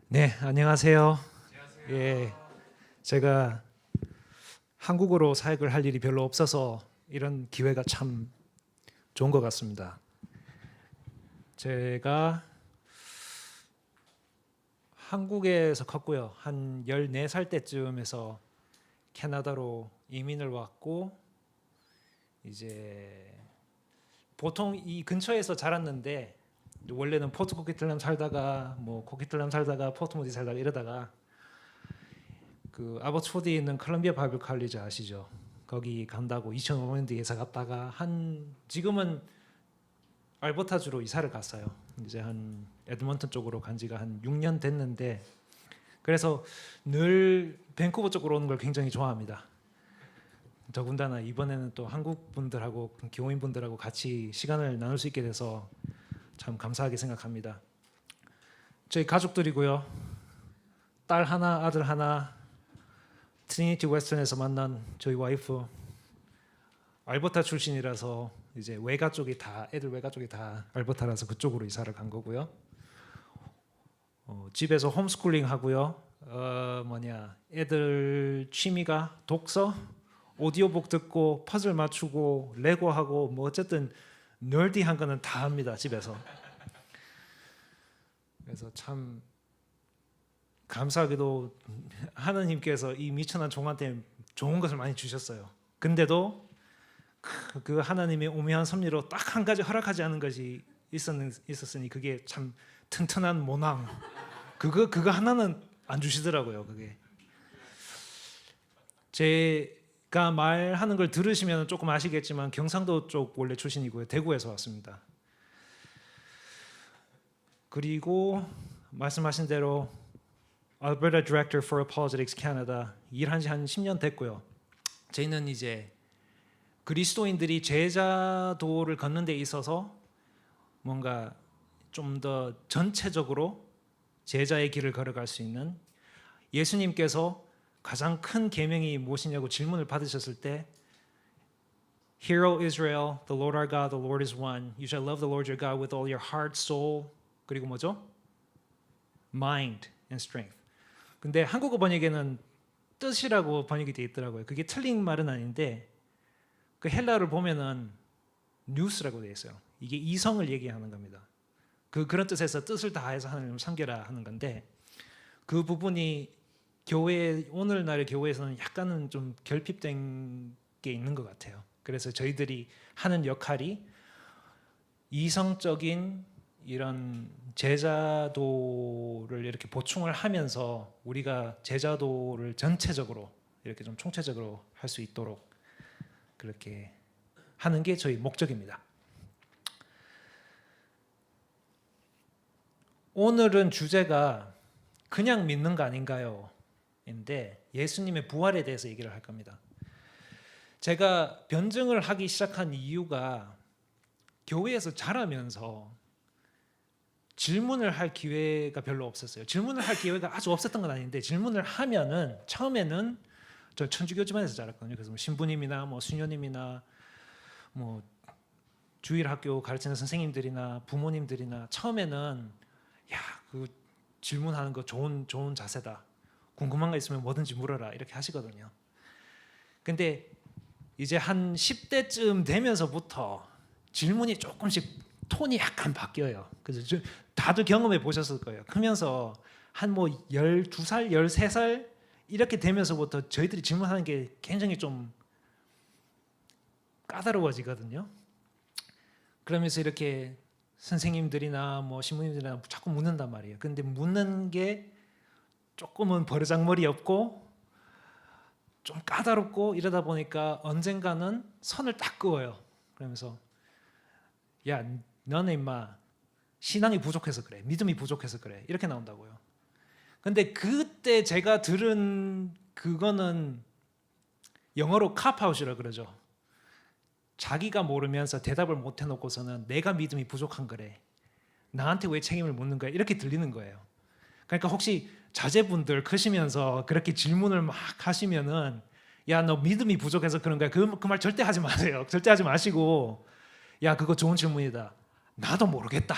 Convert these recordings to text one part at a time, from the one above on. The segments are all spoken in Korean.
네, 안녕하세요. 예, 제가 한국어로 사역을 할 일이 별로 없어서 이런 기회가 참 좋은 것 같습니다. 제가 한국에서 컸고요. 한 14살 때쯤에서 캐나다로 이민을 왔고 이제 보통 이 근처에서 자랐는데 원래는 포트 코키틀람 살다가 코키틀람 살다가 포트모디 살다가 이러다가 그 아버츠포드에 있는 컬럼비아 바이블 칼리지 아시죠? 거기 간다고 2005년도에 이사 갔다가 지금은 알버타주로 이사를 갔어요. 이제 한 에드먼턴 쪽으로 간 지가 한 6년 됐는데 그래서 늘 밴쿠버 쪽으로 오는 걸 굉장히 좋아합니다. 더군다나 이번에는 또 한국 분들하고 교인 분들하고 같이 시간을 나눌 수 있게 돼서 참 감사하게 생각합니다. 저희 가족들이고요. 딸 하나, 아들 하나, 트리니티 웨스턴에서 만난 저희 와이프 알버타 출신이라서 이제 애들 외가 쪽이 다 알버타라서 그쪽으로 이사를 간 거고요. 집에서 홈스쿨링 하고요. 애들 취미가 독서, 오디오북 듣고 퍼즐 맞추고 레고 하고 어쨌든 널디한 거는 다 합니다 집에서. 그래서 참 감사하게도 하나님께서 이 미천한 종한테 좋은 것을 많이 주셨어요. 근데도 그 하나님의 오묘한 섭리로 딱 한 가지 허락하지 않은 것이 있었으니 그게 참 튼튼한 모낭. 그거 하나는 안 주시더라고요. 그게 제가 말하는 걸 들으시면 조금 아시겠지만 경상도 쪽 원래 출신이고요. 대구에서 왔습니다. 그리고 말씀하신 대로 Alberta Director for Apologetics Canada 일한 지 한 10년 됐고요. 저희는 이제 그리스도인들이 제자도를 걷는 데 있어서 뭔가 좀 더 전체적으로 제자의 길을 걸어갈 수 있는 예수님께서 가장 큰 계명이 무엇이냐고 질문을 받으셨을 때 Hear, O Israel, the Lord our God, the Lord is one. You shall love the Lord your God with all your heart, soul, 그리고 뭐죠? Mind and strength. 근데 한국어 번역에는 뜻이라고 번역이 되어 있더라고요. 그게 틀린 말은 아닌데 그 헬라어를 보면은 뉴스라고 되어 있어요. 이게 이성을 얘기하는 겁니다. 그런 뜻에서 뜻을 다해서 하나님을 섬겨라 하는 건데 그 부분이 오늘날의 교회에서는 약간은 좀 결핍된 게 있는 것 같아요. 그래서 저희들이 하는 역할이 이성적인 이런 제자도를 이렇게 보충을 하면서 우리가 제자도를 전체적으로 이렇게 좀 총체적으로 할 수 있도록 그렇게 하는 게 저희 목적입니다. 오늘은 주제가 그냥 믿는 거 아닌가요? 인데 예수님의 부활에 대해서 얘기를 할 겁니다. 제가 변증을 하기 시작한 이유가 교회에서 자라면서 질문을 할 기회가 별로 없었어요. 질문을 할 기회가 아주 없었던 건 아닌데 질문을 하면은 처음에는 저 천주교 집안에서 자랐거든요. 그래서 신부님이나 수녀님이나 주일학교 가르치는 선생님들이나 부모님들이나 처음에는 그 질문하는 거 좋은 자세다. 궁금한 거 있으면 뭐든지 물어라 이렇게 하시거든요. 근데 이제 한 10대쯤 되면서부터 질문이 조금씩 톤이 약간 바뀌어요. 그래서 다들 경험해 보셨을 거예요. 크면서 한 12살, 13살 이렇게 되면서부터 저희들이 질문하는 게 굉장히 좀 까다로워지거든요. 그러면서 이렇게 선생님들이나 신부님들이나 자꾸 묻는단 말이에요. 근데 묻는 게 조금은 버르장머리 없고 좀 까다롭고 이러다 보니까 언젠가는 선을 딱 그어요. 그러면서 야, 너네 임마 신앙이 부족해서 그래. 믿음이 부족해서 그래. 이렇게 나온다고요. 근데 그때 제가 들은 그거는 영어로 카프아웃이라고 그러죠. 자기가 모르면서 대답을 못 해놓고서는 내가 믿음이 부족한 거래. 나한테 왜 책임을 묻는 거야? 이렇게 들리는 거예요. 그러니까 혹시 자제분들 크시면서 그렇게 질문을 막 하시면은 야, 너 믿음이 부족해서 그런 거야. 그 말 절대 하지 마세요. 절대 하지 마시고 야, 그거 좋은 질문이다. 나도 모르겠다.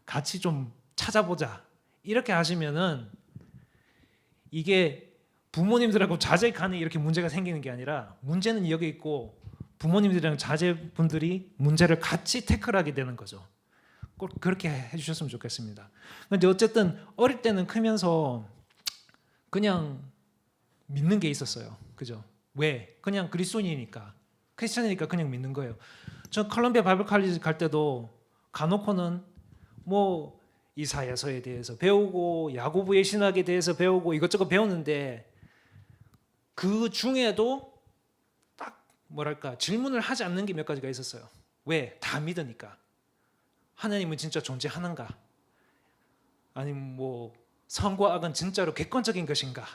같이 좀 찾아보자. 이렇게 하시면은 이게 부모님들하고 자제 간에 이렇게 문제가 생기는 게 아니라 문제는 여기 있고 부모님들이랑 자제분들이 문제를 같이 태클하게 되는 거죠. 꼭 그렇게 해주셨으면 좋겠습니다. 근데 어쨌든 어릴 때는 크면서 그냥 믿는 게 있었어요. 그죠? 왜? 그냥 그리스도인이니까, 크리스천이니까 그냥 믿는 거예요. 저 컬럼비아 바이블 칼리지 갈 때도 가놓고는 뭐 이사야서에 대해서 배우고 야고보의 신학에 대해서 배우고 이것저것 배웠는데 그 중에도 딱 뭐랄까 질문을 하지 않는 게 몇 가지가 있었어요. 왜? 다 믿으니까. 하나님은 진짜 존재하는가? 아니면 뭐 선과 악은 진짜로 객관적인 것인가?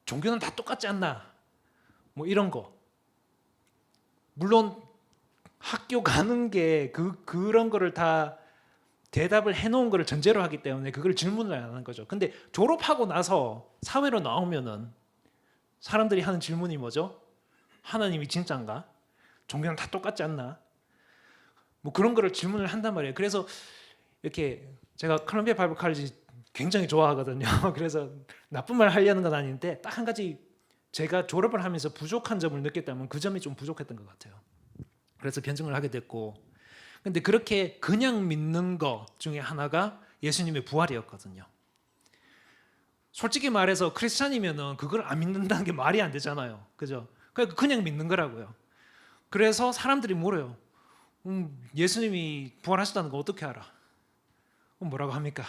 종교는 다 똑같지 않나? 뭐 이런 거. 물론 학교 가는 게 그런 거를 다 대답을 해놓은 거를 전제로 하기 때문에 그걸 질문을 안 하는 거죠. 근데 졸업하고 나서 사회로 나오면은 사람들이 하는 질문이 뭐죠? 하나님이 진짜인가? 종교는 다 똑같지 않나? 뭐 그런 거를 질문을 한단 말이에요. 그래서 이렇게 제가 컬럼비아 바이블 칼리지 굉장히 좋아하거든요. 그래서 나쁜 말 하려는 건 아닌데 딱 한 가지 제가 졸업을 하면서 부족한 점을 느꼈다면 그 점이 좀 부족했던 것 같아요. 그래서 변증을 하게 됐고, 근데 그렇게 그냥 믿는 것 중에 하나가 예수님의 부활이었거든요. 솔직히 말해서 크리스찬이면은 그걸 안 믿는다는 게 말이 안 되잖아요. 그죠? 그냥 믿는 거라고요. 그래서 사람들이 물어요. 예수님이 부활하셨다는 거 어떻게 알아? 뭐라고 합니까?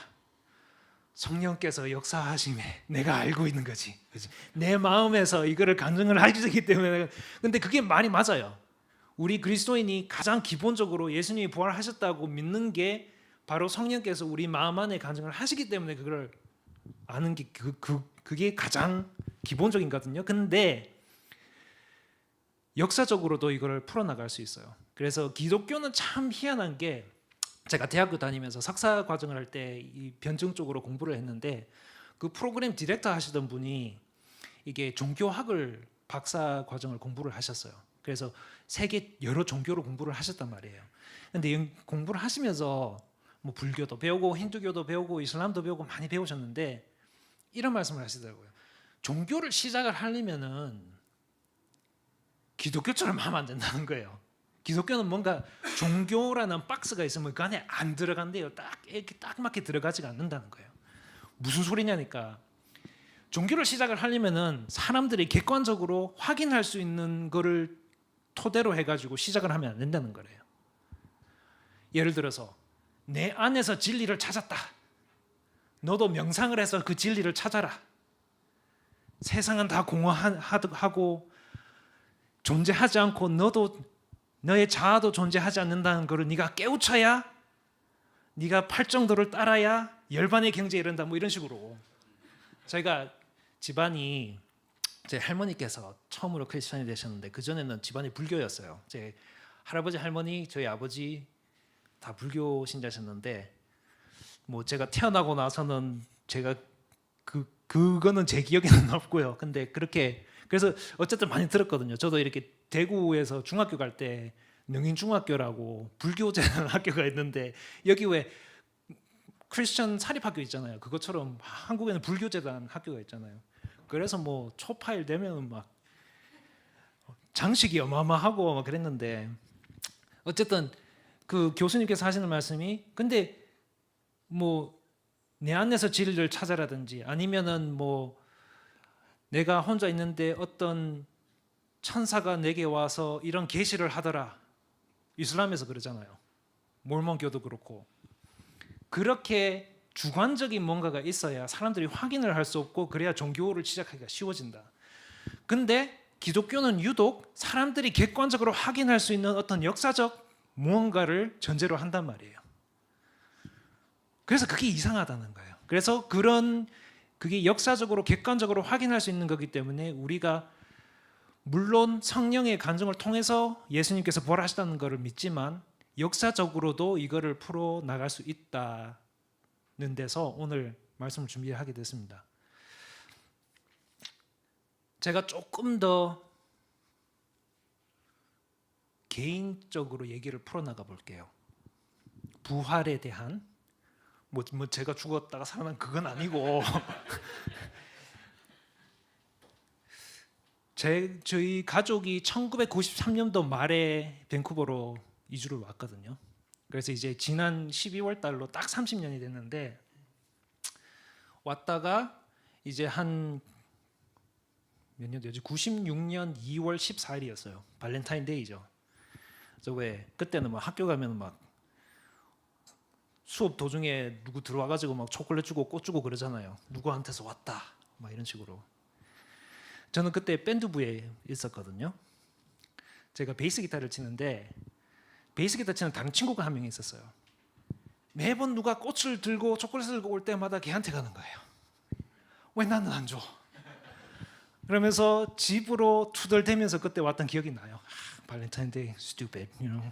성령께서 역사하심에 내가 알고 있는 거지. 그치? 내 마음에서 이거를 간증을 하시기 때문에. 근데 그게 말이 맞아요. 우리 그리스도인이 가장 기본적으로 예수님이 부활하셨다고 믿는 게 바로 성령께서 우리 마음 안에 간증을 하시기 때문에 그걸 아는 게 그게 가장 기본적이거든요. 근데 역사적으로도 이걸 풀어나갈 수 있어요. 그래서 기독교는 참 희한한 게 제가 대학교 다니면서 석사 과정을 할 때 이 변증 쪽으로 공부를 했는데 그 프로그램 디렉터 하시던 분이 이게 종교학을 박사 과정을 공부를 하셨어요. 그래서 세계 여러 종교를 공부를 하셨단 말이에요. 근데 공부를 하시면서 뭐 불교도 배우고 힌두교도 배우고 이슬람도 배우고 많이 배우셨는데 이런 말씀을 하시더라고요. 종교를 시작을 하려면은 기독교처럼 하면 안 된다는 거예요. 기독교는 뭔가 종교라는 박스가 있으면 그 안에 안 들어간대요. 딱 이렇게 딱 맞게 들어가지가 않는다는 거예요. 무슨 소리냐니까. 종교를 시작을 하려면은 사람들이 객관적으로 확인할 수 있는 거를 토대로 해가지고 시작을 하면 안 된다는 거예요. 예를 들어서 내 안에서 진리를 찾았다. 너도 명상을 해서 그 진리를 찾아라. 세상은 다 공허하고 존재하지 않고 너의 자아도 존재하지 않는다는 것을 네가 깨우쳐야 네가 팔정도를 따라야 열반의 경제에 이른다. 뭐 이런 식으로. 저희가 집안이 제 할머니께서 처음으로 크리스천이 되셨는데 그전에는 집안이 불교였어요. 제 할아버지 할머니 저희 아버지 다 불교 신자셨는데 뭐 제가 태어나고 나서는 제가 그거는 제 기억에는 없고요. 근데 그렇게 그래서 어쨌든 많이 들었거든요. 저도 이렇게 대구에서 중학교 갈 때 능인중학교라고 불교제라는 학교가 있는데 여기 왜 크리스천 사립학교 있잖아요. 그것처럼 한국에는 불교제라는 학교가 있잖아요. 그래서 뭐 초파일 되면 막 장식이 어마어마하고 막 그랬는데 어쨌든 그 교수님께서 하시는 말씀이 근데 뭐 내 안에서 진리를 찾아라든지 아니면은 뭐 내가 혼자 있는데 어떤 천사가 내게 와서 이런 계시를 하더라. 이슬람에서 그러잖아요. 몰몬교도 그렇고. 그렇게 주관적인 뭔가가 있어야 사람들이 확인을 할 수 없고 그래야 종교를 시작하기가 쉬워진다. 근데 기독교는 유독 사람들이 객관적으로 확인할 수 있는 어떤 역사적 무언가를 전제로 한단 말이에요. 그래서 그게 이상하다는 거예요. 그래서 그게 역사적으로 객관적으로 확인할 수 있는 거기 때문에 우리가 물론 성령의 간증을 통해서 예수님께서 부활하셨다는 것을 믿지만 역사적으로도 이거를 풀어 나갈 수 있다는 데서 오늘 말씀을 준비하게 됐습니다. 제가 조금 더 개인적으로 얘기를 풀어 나가 볼게요. 부활에 대한 뭐 제가 죽었다가 살아난 그건 아니고 저희 가족이 1993년도 말에 밴쿠버로 이주를 왔거든요. 그래서 이제 지난 12월 달로 딱 30년이 됐는데 왔다가 이제 한 몇 년도였지? 96년 2월 14일이었어요. 발렌타인데이죠. 그래서 왜 그때는 막 학교 가면 막 수업 도중에 누구 들어와가지고 막 초콜릿 주고 꽃 주고 그러잖아요. 누구한테서 왔다 막 이런 식으로. 저는 그때 밴드부에 있었거든요. 제가 베이스 기타를 치는데 베이스 기타 치는 다른 친구가 한 명 있었어요. 매번 누가 꽃을 들고 초콜릿을 들고 올 때마다 걔한테 가는 거예요. 왜 나는 안 줘? 그러면서 집으로 투덜대면서 그때 왔던 기억이 나요. 발렌타인데이, stupid, you know.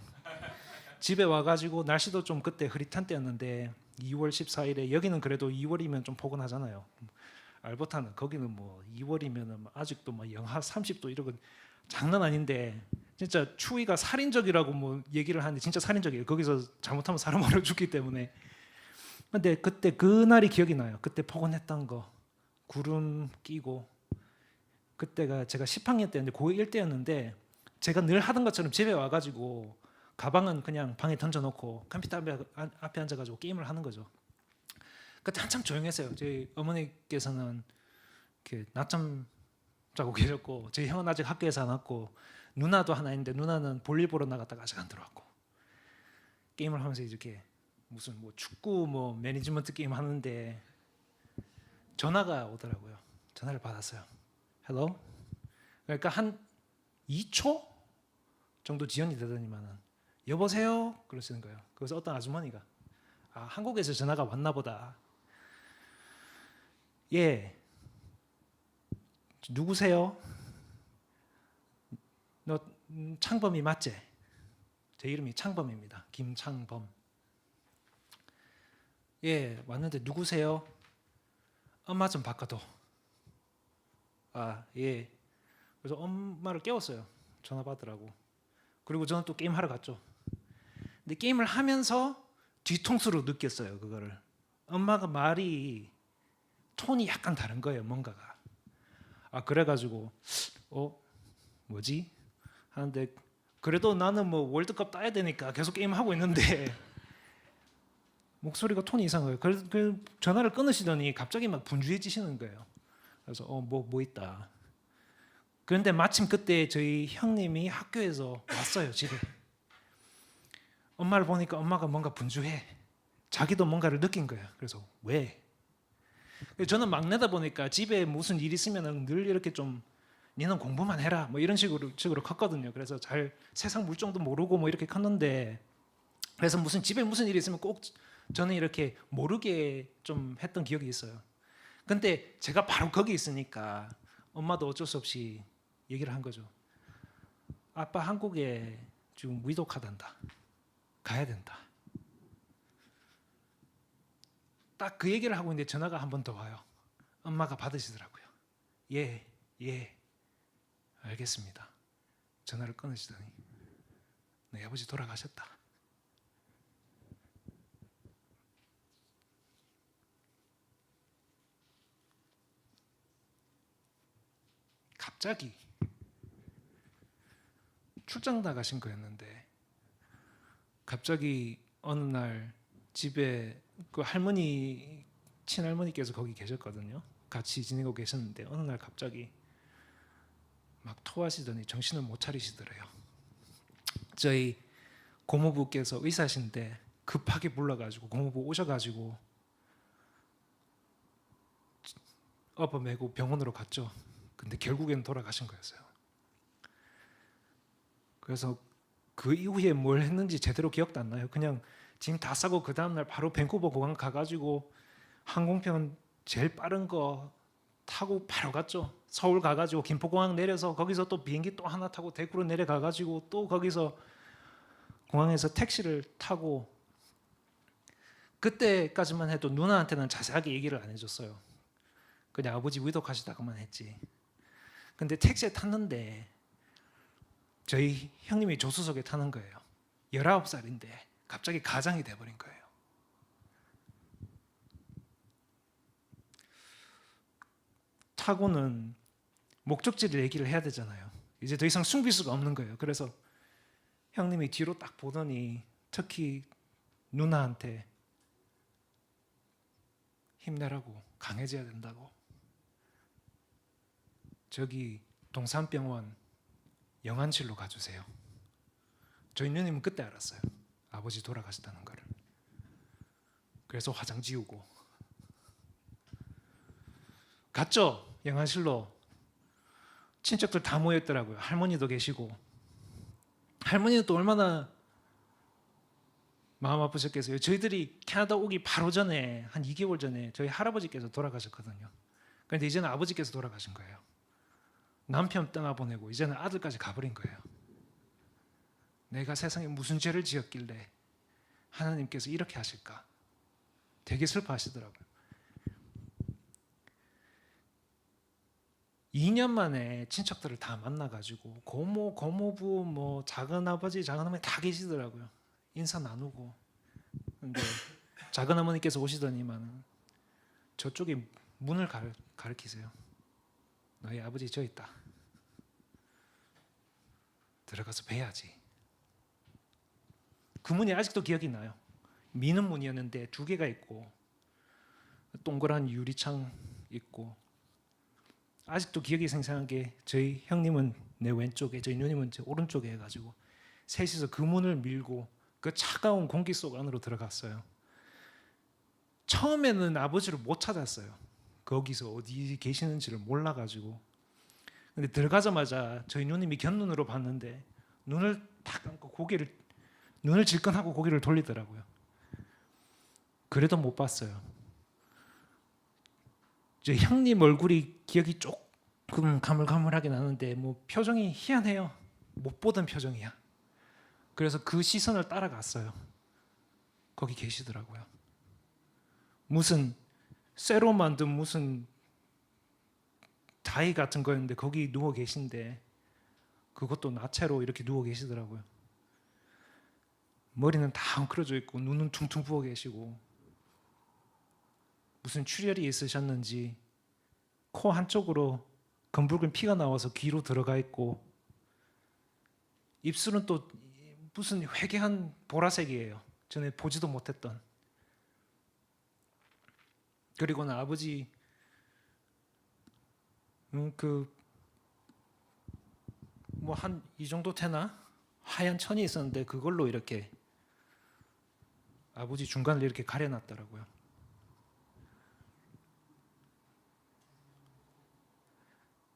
집에 와가지고 날씨도 좀 그때 흐릿한 때였는데 2월 14일에 여기는 그래도 2월이면 좀 포근하잖아요. 알버타는 거기는 뭐 2월이면은 아직도 뭐 영하 30도 이러고 장난 아닌데 진짜 추위가 살인적이라고 뭐 얘기를 하는데 진짜 살인적이에요. 거기서 잘못하면 사람 얼어 죽기 때문에. 근데 그때 그 날이 기억이 나요. 그때 포근했던 거, 구름 끼고 그때가 제가 10학년 때였는데 고1 때였는데 제가 늘 하던 것처럼 집에 와가지고 가방은 그냥 방에 던져놓고 컴퓨터 앞에 앉아가지고 게임을 하는 거죠. 그때 한참 조용했어요. 저희 어머니께서는 이렇게 낮잠 자고 계셨고 저희 형은 아직 학교에서 안 왔고 누나도 하나 있는데 누나는 볼일 보러 나갔다가 아직 안 들어왔고 게임을 하면서 이렇게 무슨 뭐 축구 뭐 매니지먼트 게임 하는데 전화가 오더라고요. 전화를 받았어요. Hello? 그러니까 한 2초 정도 지연이 되더니만은 여보세요? 그러시는 거예요. 그래서 어떤 아주머니가 한국에서 전화가 왔나 보다. 예. 누구세요? 너 창범이 맞지? 제 이름이 창범입니다. 김창범. 예, 왔는데 누구세요? 엄마 좀 바꿔둬. 예. 그래서 엄마를 깨웠어요. 전화 받으라고. 그리고 저는 또 게임 하러 갔죠. 근데 게임을 하면서 뒤통수로 느꼈어요. 그거를. 엄마가 말이 톤이 약간 다른 거예요. 뭔가가. 그래가지고 뭐지? 하는데 그래도 나는 뭐 월드컵 따야 되니까 계속 게임 하고 있는데 목소리가 톤이 이상해요. 그래서 그 전화를 끊으시더니 갑자기 막 분주해지시는 거예요. 그래서 뭐 있다. 그런데 마침 그때 저희 형님이 학교에서 왔어요. 집에. 엄마를 보니까 엄마가 뭔가 분주해. 자기도 뭔가를 느낀 거예요. 그래서 왜? 저는 막내다 보니까 집에 무슨 일 있으면 늘 이렇게 좀 니는 공부만 해라 뭐 이런 식으로 컸거든요. 그래서 잘 세상 물정도 모르고 뭐 이렇게 컸는데 그래서 집에 무슨 일이 있으면 꼭 저는 이렇게 모르게 좀 했던 기억이 있어요. 근데 제가 바로 거기 있으니까 엄마도 어쩔 수 없이 얘기를 한 거죠. 아빠 한국에 지금 위독하단다. 가야 된다. 딱 그 얘기를 하고 있는데 전화가 한 번 더 와요. 엄마가 받으시더라고요. 예, 알겠습니다. 전화를 끊으시더니 네 아버지 돌아가셨다. 갑자기 출장 나가신 거였는데 갑자기 어느 날 집에 그 할머니 친할머니께서 거기 계셨거든요. 같이 지내고 계셨는데 어느 날 갑자기 막 토하시더니 정신을 못 차리시더래요. 저희 고모부께서 의사신데 급하게 불러가지고 고모부 오셔가지고 업어매고 병원으로 갔죠. 근데 결국엔 돌아가신 거였어요. 그래서 그 이후에 뭘 했는지 제대로 기억도 안 나요. 그냥 짐 다 싸고 그 다음날 바로 밴쿠버 공항 가가지고 항공편 제일 빠른 거 타고 바로 갔죠. 서울 가가지고 김포공항 내려서 거기서 또 비행기 또 하나 타고 대구로 내려가가지고 또 거기서 공항에서 택시를 타고 그때까지만 해도 누나한테는 자세하게 얘기를 안 해줬어요. 그냥 아버지 위독하시다고만 했지. 근데 택시에 탔는데 저희 형님이 조수석에 타는 거예요. 19살인데 갑자기 가장이 돼버린 거예요. 타고는 목적지를 얘기를 해야 되잖아요. 이제 더 이상 숨길 수가 없는 거예요. 그래서 형님이 뒤로 딱 보더니 특히 누나한테 힘내라고, 강해져야 된다고. 저기 동산병원 영안실로 가주세요. 저희 누님은 그때 알았어요. 아버지 돌아가셨다는 거를. 그래서 화장 지우고 갔죠. 영안실로. 친척들 다 모였더라고요. 할머니도 계시고. 할머니는 또 얼마나 마음 아프셨겠어요. 저희들이 캐나다 오기 바로 전에, 한 2개월 전에 저희 할아버지께서 돌아가셨거든요. 그런데 이제는 아버지께서 돌아가신 거예요. 남편 떠나보내고 이제는 아들까지 가버린 거예요. 내가 세상에 무슨 죄를 지었길래 하나님께서 이렇게 하실까? 되게 슬퍼하시더라고요. 2년 만에 친척들을 다 만나가지고 고모, 고모부, 뭐 작은아버지, 작은어머니 다 계시더라고요. 인사 나누고. 근데 작은어머니께서 오시더니만 저쪽에 문을 가리키세요. 너희 아버지 저 있다. 들어가서 뵈야지. 그 문이 아직도 기억이 나요. 미는 문이었는데 2개가 있고 동그란 유리창 있고, 아직도 기억이 생생한 게 저희 형님은 내 왼쪽에, 저희 누님은 제 오른쪽에 해가지고 셋이서 그 문을 밀고 그 차가운 공기 속 안으로 들어갔어요. 처음에는 아버지를 못 찾았어요. 거기서 어디 계시는지를 몰라가지고. 근데 들어가자마자 저희 누님이 곁눈으로 봤는데 눈을 딱 감고 눈을 질끈하고 고개를 돌리더라고요. 그래도 못 봤어요. 저 형님 얼굴이 기억이 조금 가물가물하게 나는데 뭐 표정이 희한해요. 못 보던 표정이야. 그래서 그 시선을 따라갔어요. 거기 계시더라고요. 무슨 쇠로 만든 무슨 다이 같은 거였는데 거기 누워 계신데, 그것도 나체로 이렇게 누워 계시더라고요. 머리는 다 엉클어져 있고 눈은 퉁퉁 부어 계시고, 무슨 출혈이 있으셨는지 코 한쪽으로 검붉은 피가 나와서 귀로 들어가 있고, 입술은 또 무슨 회개한 보라색이에요. 전에 보지도 못했던. 그리고는 아버지 뭐 한 이 정도 되나? 하얀 천이 있었는데 그걸로 이렇게 아버지 중간을 이렇게 가려놨더라고요.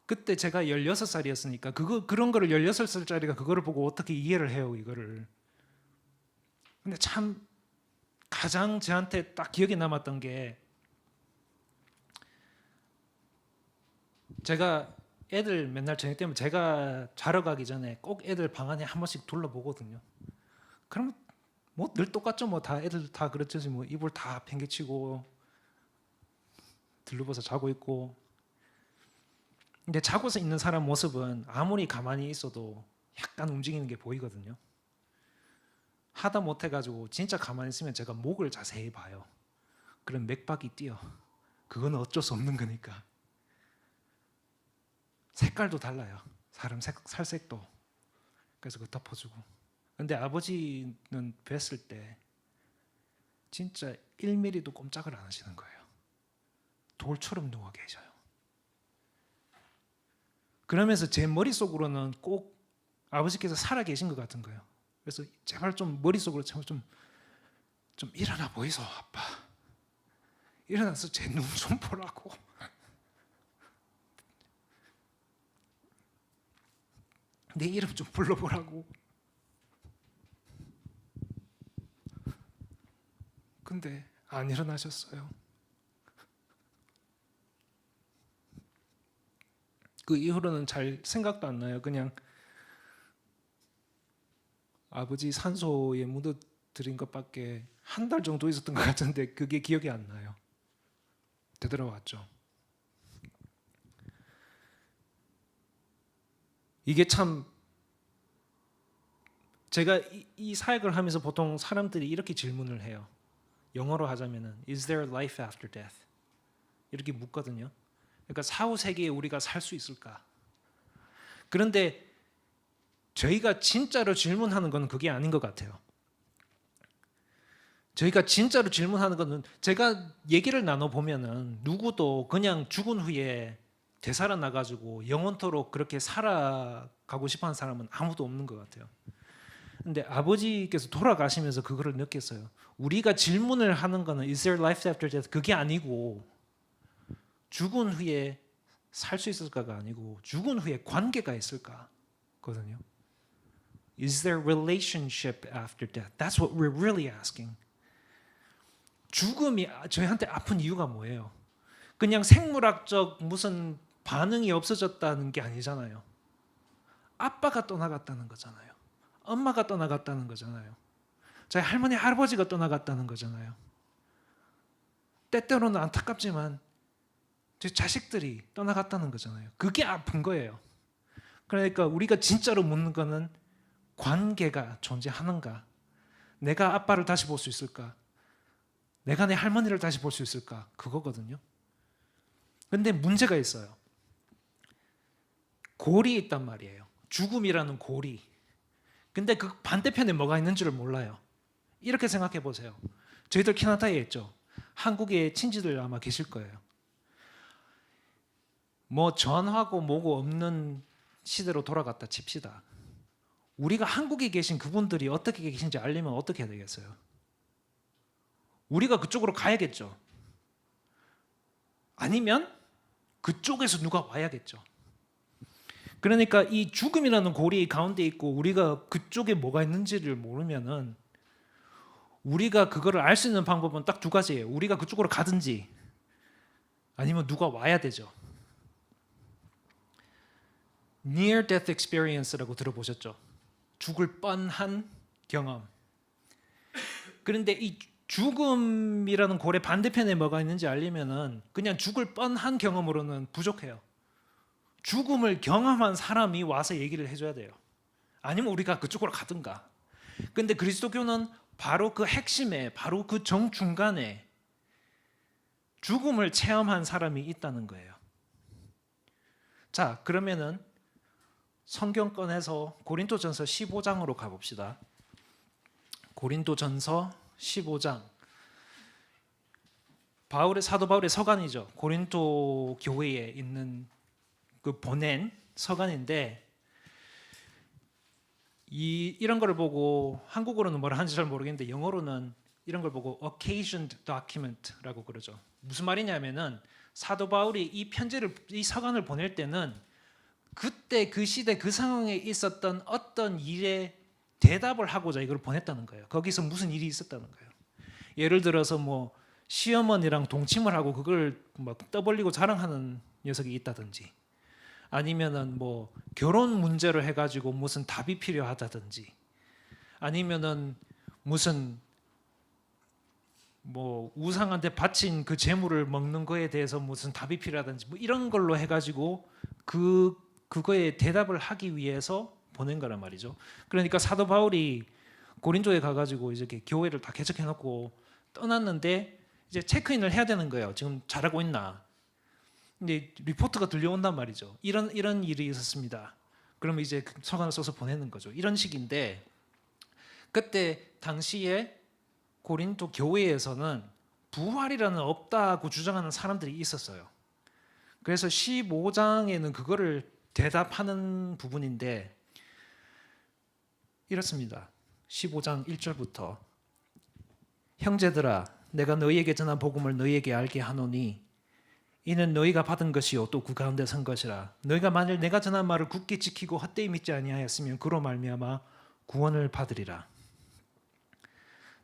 그때 제가 16살이었으니까 그런 거를 16살짜리가 그거를 보고 어떻게 이해를 해요, 이거를. 근데 참 가장 저한테 딱 기억에 남았던 게, 제가 애들 맨날 저녁 때면 제가 자러 가기 전에 꼭 애들 방 안에 한 번씩 둘러보거든요. 그럼 뭐 늘 똑같죠. 뭐 다 애들 다 그렇듯이 뭐 이불 다 팽개치고 들러봐서 자고 있고. 근데 자고서 있는 사람 모습은 아무리 가만히 있어도 약간 움직이는 게 보이거든요. 하다 못해가지고 진짜 가만히 있으면 제가 목을 자세히 봐요. 그럼 맥박이 뛰어. 그건 어쩔 수 없는 거니까. 색깔도 달라요. 사람 살색도. 그래서 그거 덮어주고. 근데 아버지는 뵀을 때 진짜 1mm도 꼼짝을 안 하시는 거예요. 돌처럼 누워 계셔요. 그러면서 제 머릿속으로는 꼭 아버지께서 살아 계신 것 같은 거예요. 그래서 제발 좀 머릿속으로 좀 일어나 보이소, 아빠. 일어나서 제 눈 좀 보라고. 내 이름 좀 불러보라고. 근데 안 일어나셨어요. 그 이후로는 잘 생각도 안 나요. 그냥 아버지 산소에 묻어들인 것밖에 한 달 정도 있었던 것 같은데 그게 기억이 안 나요. 되돌아왔죠. 이게 참, 제가 이 사역을 하면서 보통 사람들이 이렇게 질문을 해요. 영어로 하자면은 Is there life after death? 이렇게 묻거든요. 그러니까 사후 세계에 우리가 살 수 있을까? 그런데 저희가 진짜로 질문하는 건 그게 아닌 것 같아요. 저희가 진짜로 질문하는 것은 제가 얘기를 나눠보면은 누구도 그냥 죽은 후에 되살아나가지고 영원토록 그렇게 살아가고 싶어하는 사람은 아무도 없는 것 같아요. 근데 아버지께서 돌아가시면서 그거를 느꼈어요. 우리가 질문을 하는 거는 Is there life after death? 그게 아니고 죽은 후에 살 수 있을까가 아니고 죽은 후에 관계가 있을까 거든요. Is there relationship after death? That's what we're really asking. 죽음이 저희한테 아픈 이유가 뭐예요? 그냥 생물학적 무슨 반응이 없어졌다는 게 아니잖아요. 아빠가 떠나갔다는 거잖아요. 엄마가 떠나갔다는 거잖아요. 저희 할머니 할아버지가 떠나갔다는 거잖아요. 때때로는 안타깝지만 제 자식들이 떠나갔다는 거잖아요. 그게 아픈 거예요. 그러니까 우리가 진짜로 묻는 거는 관계가 존재하는가? 내가 아빠를 다시 볼 수 있을까? 내가 내 할머니를 다시 볼 수 있을까? 그거거든요. 근데 문제가 있어요. 골이 있단 말이에요. 죽음이라는 골이. 근데 그 반대편에 뭐가 있는지를 몰라요. 이렇게 생각해 보세요. 저희들 캐나다에 있죠. 한국에 친지들 아마 계실 거예요. 뭐 전하고 뭐고 없는 시대로 돌아갔다 칩시다. 우리가 한국에 계신 그분들이 어떻게 계신지 알려면 어떻게 해야 되겠어요? 우리가 그쪽으로 가야겠죠. 아니면 그쪽에서 누가 와야겠죠. 그러니까 이 죽음이라는 고리 가운데 있고 우리가 그쪽에 뭐가 있는지를 모르면은 우리가 그거를 알 수 있는 방법은 딱 두 가지예요. 우리가 그쪽으로 가든지 아니면 누가 와야 되죠. Near death experience라고 들어보셨죠? 죽을 뻔한 경험. 그런데 이 죽음이라는 골의 반대편에 뭐가 있는지 알려면은 그냥 죽을 뻔한 경험으로는 부족해요. 죽음을 경험한 사람이 와서 얘기를 해줘야 돼요. 아니면 우리가 그쪽으로 가든가. 근데 그리스도교는 바로 그 핵심에, 바로 그 정중간에 죽음을 체험한 사람이 있다는 거예요. 자, 그러면은 성경 꺼내서 고린도전서 15장으로 가봅시다. 고린도전서 15장. 사도 바울의 서간이죠. 고린도 교회에 있는 그 보낸 서간인데 이런 거를 보고 한국어로는 뭐라 하는지 잘 모르겠는데 영어로는 이런 걸 보고 occasioned document라고 그러죠. 무슨 말이냐면은 사도 바울이 이 서간을 보낼 때는 그때 그 시대 그 상황에 있었던 어떤 일에 대답을 하고자 이걸 보냈다는 거예요. 거기서 무슨 일이 있었다는 거예요. 예를 들어서 뭐 시어머니랑 동침을 하고 그걸 막 떠벌리고 자랑하는 녀석이 있다든지 아니면은 뭐 결혼 문제로 해가지고 무슨 답이 필요하다든지 아니면은 무슨 뭐 우상한테 바친 그 재물을 먹는 거에 대해서 무슨 답이 필요하다든지 뭐 이런 걸로 해가지고 그거에 대답을 하기 위해서 보낸 거란 말이죠. 그러니까 사도 바울이 고린도에 가가지고 이렇게 교회를 다 개척해놓고 떠났는데 이제 체크인을 해야 되는 거예요. 지금 잘하고 있나? 근데 리포트가 들려온단 말이죠. 이런 일이 있었습니다. 그러면 이제 서간을 써서 보내는 거죠. 이런 식인데 그때 당시에 고린도 교회에서는 부활이라는 없다고 주장하는 사람들이 있었어요. 그래서 15장에는 그거를 대답하는 부분인데 이렇습니다. 15장 1절부터 형제들아 내가 너희에게 전한 복음을 너희에게 알게 하노니 이는 너희가 받은 것이요 또 그 가운데 선 것이라 너희가 만일 내가 전한 말을 굳게 지키고 헛되이 믿지 아니하였으면 그로 말미암아 구원을 받으리라.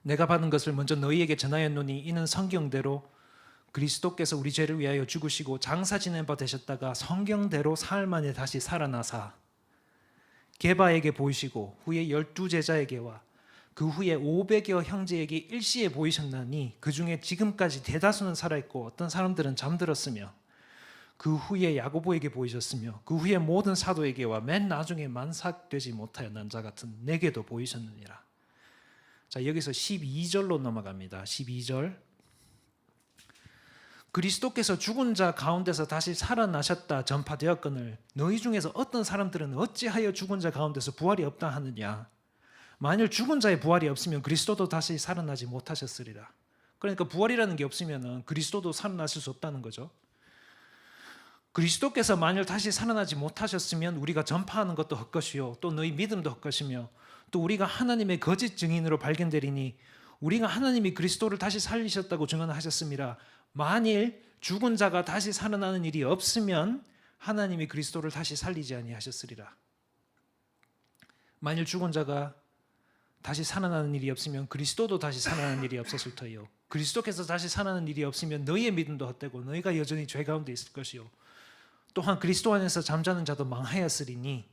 내가 받은 것을 먼저 너희에게 전하였노니 이는 성경대로 그리스도께서 우리 죄를 위하여 죽으시고 장사 지낸 바 되셨다가 성경대로 사흘 만에 다시 살아나사 게바에게 보이시고 후에 12제자에게와 그 후에 500여 형제에게 일시에 보이셨나니 그 중에 지금까지 대다수는 살아있고 어떤 사람들은 잠들었으며 그 후에 야고보에게 보이셨으며 그 후에 모든 사도에게와 맨 나중에 만삭되지 못하여 난 자 같은 내게도 보이셨느니라. 자, 여기서 12절로 넘어갑니다. 12절 그리스도께서 죽은 자 가운데서 다시 살아나셨다 전파되었거늘 너희 중에서 어떤 사람들은 어찌하여 죽은 자 가운데서 부활이 없다 하느냐. 만일 죽은 자의 부활이 없으면 그리스도도 다시 살아나지 못하셨으리라. 그러니까 부활이라는 게 없으면 그리스도도 살아나실 수 없다는 거죠. 그리스도께서 만일 다시 살아나지 못하셨으면 우리가 전파하는 것도 헛것이요 또 너희 믿음도 헛것이며 또 우리가 하나님의 거짓 증인으로 발견되리니 우리가 하나님이 그리스도를 다시 살리셨다고 증언하셨습니다. 만일 죽은 자가 다시 살아나는 일이 없으면 하나님이 그리스도를 다시 살리지 아니하셨으리라. 만일 죽은 자가 다시 살아나는 일이 없으면 그리스도도 다시 살아나는 일이 없었을 터이요 그리스도께서 다시 살아나는 일이 없으면 너희의 믿음도 헛되고 너희가 여전히 죄 가운데 있을 것이요 또한 그리스도 안에서 잠자는 자도 망하였으리니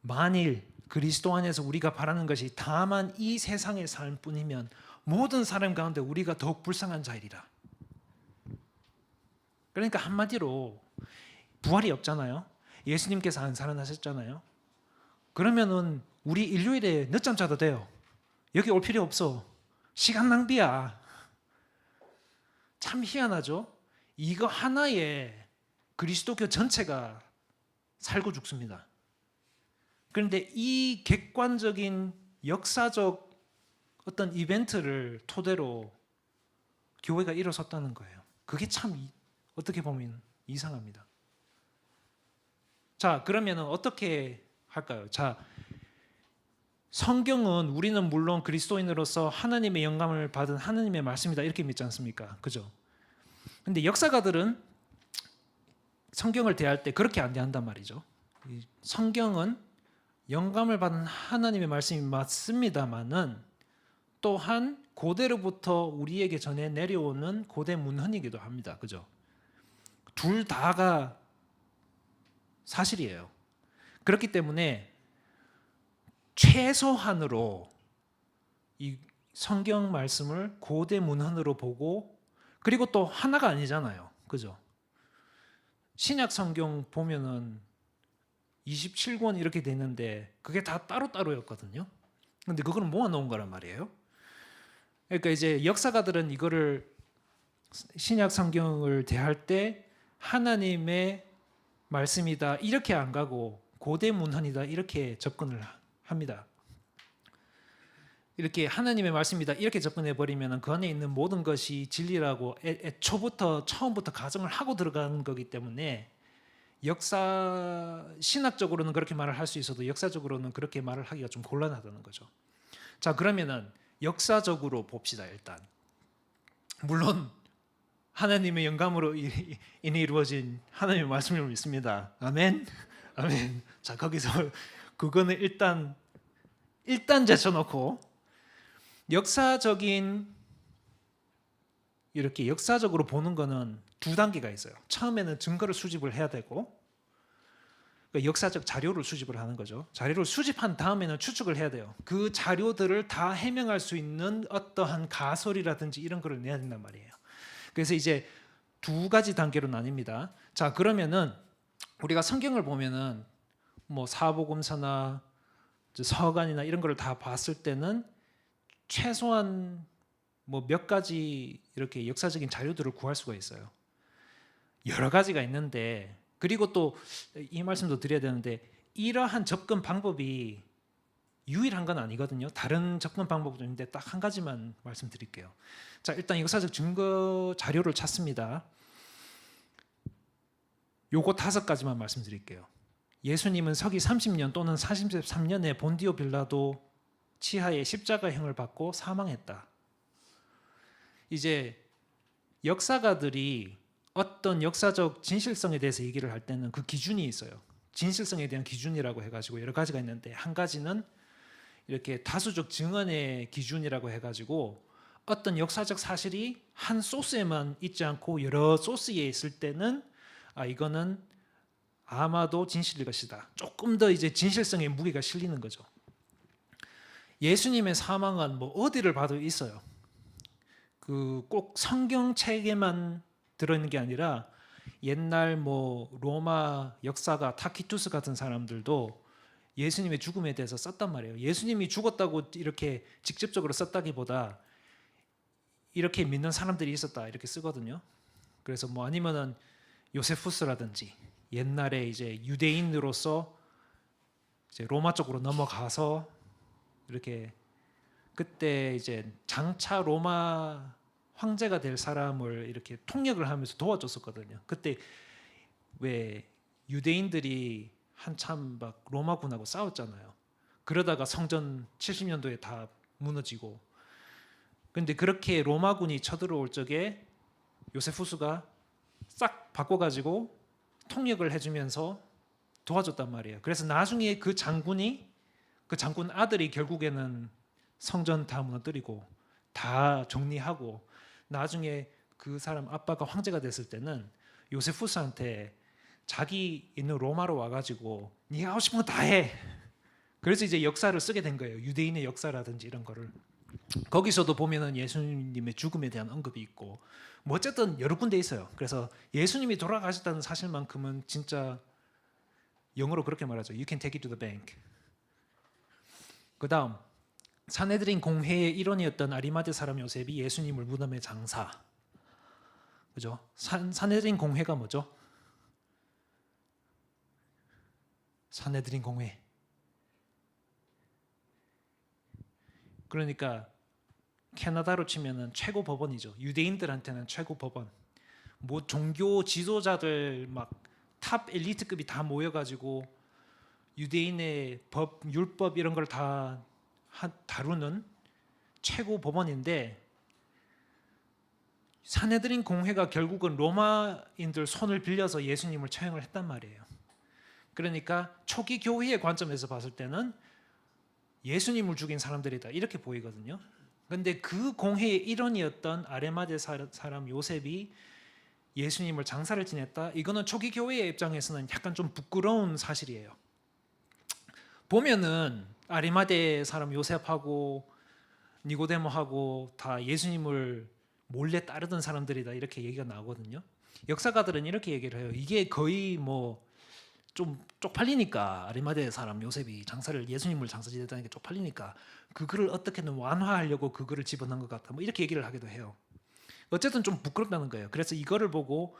만일 그리스도 안에서 우리가 바라는 것이 다만 이 세상의 삶뿐이면 모든 사람 가운데 우리가 더욱 불쌍한 자이리라. 그러니까 한마디로 부활이 없잖아요. 예수님께서 안 살아나셨잖아요. 그러면은 우리 일요일에 늦잠 자도 돼요. 여기 올 필요 없어. 시간 낭비야. 참 희한하죠. 이거 하나에 그리스도교 전체가 살고 죽습니다. 그런데 이 객관적인 역사적 어떤 이벤트를 토대로 교회가 일어섰다는 거예요. 그게 참 어떻게 보면 이상합니다. 자, 그러면 어떻게 할까요? 자, 성경은 우리는 물론 그리스도인으로서 하나님의 영감을 받은 하나님의 말씀이다 이렇게 믿지 않습니까? 그죠? 근데 역사가들은 성경을 대할 때 그렇게 안 대한단 말이죠. 성경은 영감을 받은 하나님의 말씀이 맞습니다만은 또한 고대로부터 우리에게 전해 내려오는 고대 문헌이기도 합니다. 그죠? 둘 다가 사실이에요. 그렇기 때문에 최소한으로 이 성경 말씀을 고대 문헌으로 보고 그리고 또 하나가 아니잖아요. 그죠? 신약 성경 보면은 27권 이렇게 돼 있는데 그게 다 따로따로였거든요. 근데 그거는 모아놓은 거란 말이에요. 그러니까 이제 역사가들은 이거를 신약 성경을 대할 때 하나님의 말씀이다 이렇게 안 가고 고대 문헌이다 이렇게 접근을 합니다. 이렇게 하나님의 말씀이다 이렇게 접근해 버리면 그 안에 있는 모든 것이 진리라고 애초부터 처음부터 가정을 하고 들어가는 거기 때문에 역사 신학적으로는 그렇게 말을 할 수 있어도 역사적으로는 그렇게 말을 하기가 좀 곤란하다는 거죠. 자, 그러면은 역사적으로 봅시다. 일단 물론 하나님의 영감으로 인해 이루어진 하나님의 말씀을 믿습니다. 아멘. 아멘. 자, 거기서 그거는 일단 제쳐놓고 역사적인 이렇게 역사적으로 보는 거는 두 단계가 있어요. 처음에는 증거를 수집을 해야 되고 그러니까 역사적 자료를 수집을 하는 거죠. 자료를 수집한 다음에는 추측을 해야 돼요. 그 자료들을 다 해명할 수 있는 어떠한 가설이라든지 이런 거를 내야 된단 말이에요. 그래서 이제 두 가지 단계로 나뉩니다. 자, 그러면은 우리가 성경을 보면은 뭐 사복음서나 서간이나 이런 거를 다 봤을 때는 최소한 뭐 몇 가지 이렇게 역사적인 자료들을 구할 수가 있어요. 여러 가지가 있는데 그리고 또 이 말씀도 드려야 되는데 이러한 접근 방법이 유일한 건 아니거든요. 다른 접근 방법도 있는데 딱 한 가지만 말씀드릴게요. 자, 일단 역사적 증거 자료를 찾습니다. 요거 5가지만 말씀드릴게요. 예수님은 서기 30년 또는 43년에 본디오 빌라도 치하에 십자가형을 받고 사망했다. 이제 역사가들이 어떤 역사적 진실성에 대해서 얘기를 할 때는 그 기준이 있어요. 진실성에 대한 기준이라고 해가지고 여러 가지가 있는데 한 가지는 이렇게 다수적 증언의 기준이라고 해가지고 어떤 역사적 사실이 한 소스에만 있지 않고 여러 소스에 있을 때는 이거는 아마도 진실일 것이다. 조금 더 이제 진실성의 무게가 실리는 거죠. 예수님의 사망은 뭐 어디를 봐도 있어요. 그 꼭 성경책에만 들어있는 게 아니라 옛날 뭐 로마 역사가 타키투스 같은 사람들도 예수님의 죽음에 대해서 썼단 말이에요. 예수님이 죽었다고 이렇게 직접적으로 썼다기보다 이렇게 믿는 사람들이 있었다 이렇게 쓰거든요. 그래서 뭐 아니면은 요세푸스라든지 옛날에 이제 유대인으로서 이제 로마 쪽으로 넘어가서 이렇게 그때 이제 장차 로마 황제가 될 사람을 이렇게 통역을 하면서 도와줬었거든요. 그때 왜 유대인들이 한참 막 로마군하고 싸웠잖아요. 그러다가 성전 70년도에 다 무너지고. 근데 그렇게 로마군이 쳐들어올 적에 요세푸스가 싹 바꿔가지고 통역을 해주면서 도와줬단 말이에요. 그래서 나중에 그 장군 아들이 결국에는 성전 다 무너뜨리고 다 정리하고 나중에 그 사람 아빠가 황제가 됐을 때는 요세푸스한테 자기 있는 로마로 와가지고 네가 하고 싶은 거 다 해. 그래서 이제 역사를 쓰게 된 거예요. 유대인의 역사라든지 이런 거를. 거기서도 보면은 예수님의 죽음에 대한 언급이 있고 뭐 어쨌든 여러 군데 있어요. 그래서 예수님이 돌아가셨다는 사실만큼은 진짜 영어로 그렇게 말하죠. You can take it to the bank. 그 다음 산헤드린 공회의 일원이었던 아리마대 사람 요셉이 예수님을 무덤에 장사. 그죠? 산헤드린 공회가 뭐죠? 산헤드린 공회. 그러니까 캐나다로 치면은 최고 법원이죠. 유대인들한테는 최고 법원. 뭐 종교 지도자들 막 탑 엘리트급이 다 모여가지고 유대인의 법, 율법 이런 걸 다 다루는 최고 법원인데 산헤드린 공회가 결국은 로마인들 손을 빌려서 예수님을 처형을 했단 말이에요. 그러니까 초기 교회의 관점에서 봤을 때는 예수님을 죽인 사람들이다 이렇게 보이거든요. 그런데 그 공회의 일원이었던 아레마대 사람 요셉이 예수님을 장사를 지냈다. 이거는 초기 교회의 입장에서는 약간 좀 부끄러운 사실이에요. 보면은 아리마대 사람 요셉하고 니고데모하고 다 예수님을 몰래 따르던 사람들이다 이렇게 얘기가 나오거든요. 역사가들은 이렇게 얘기를 해요. 이게 거의 뭐 좀 쪽팔리니까 아리마대 사람 요셉이 예수님을 장사 지냈다는 게 쪽팔리니까 그거를 어떻게든 완화하려고 그거를 집어넣은 것 같다. 뭐 이렇게 얘기를 하기도 해요. 어쨌든 좀 부끄럽다는 거예요. 그래서 이거를 보고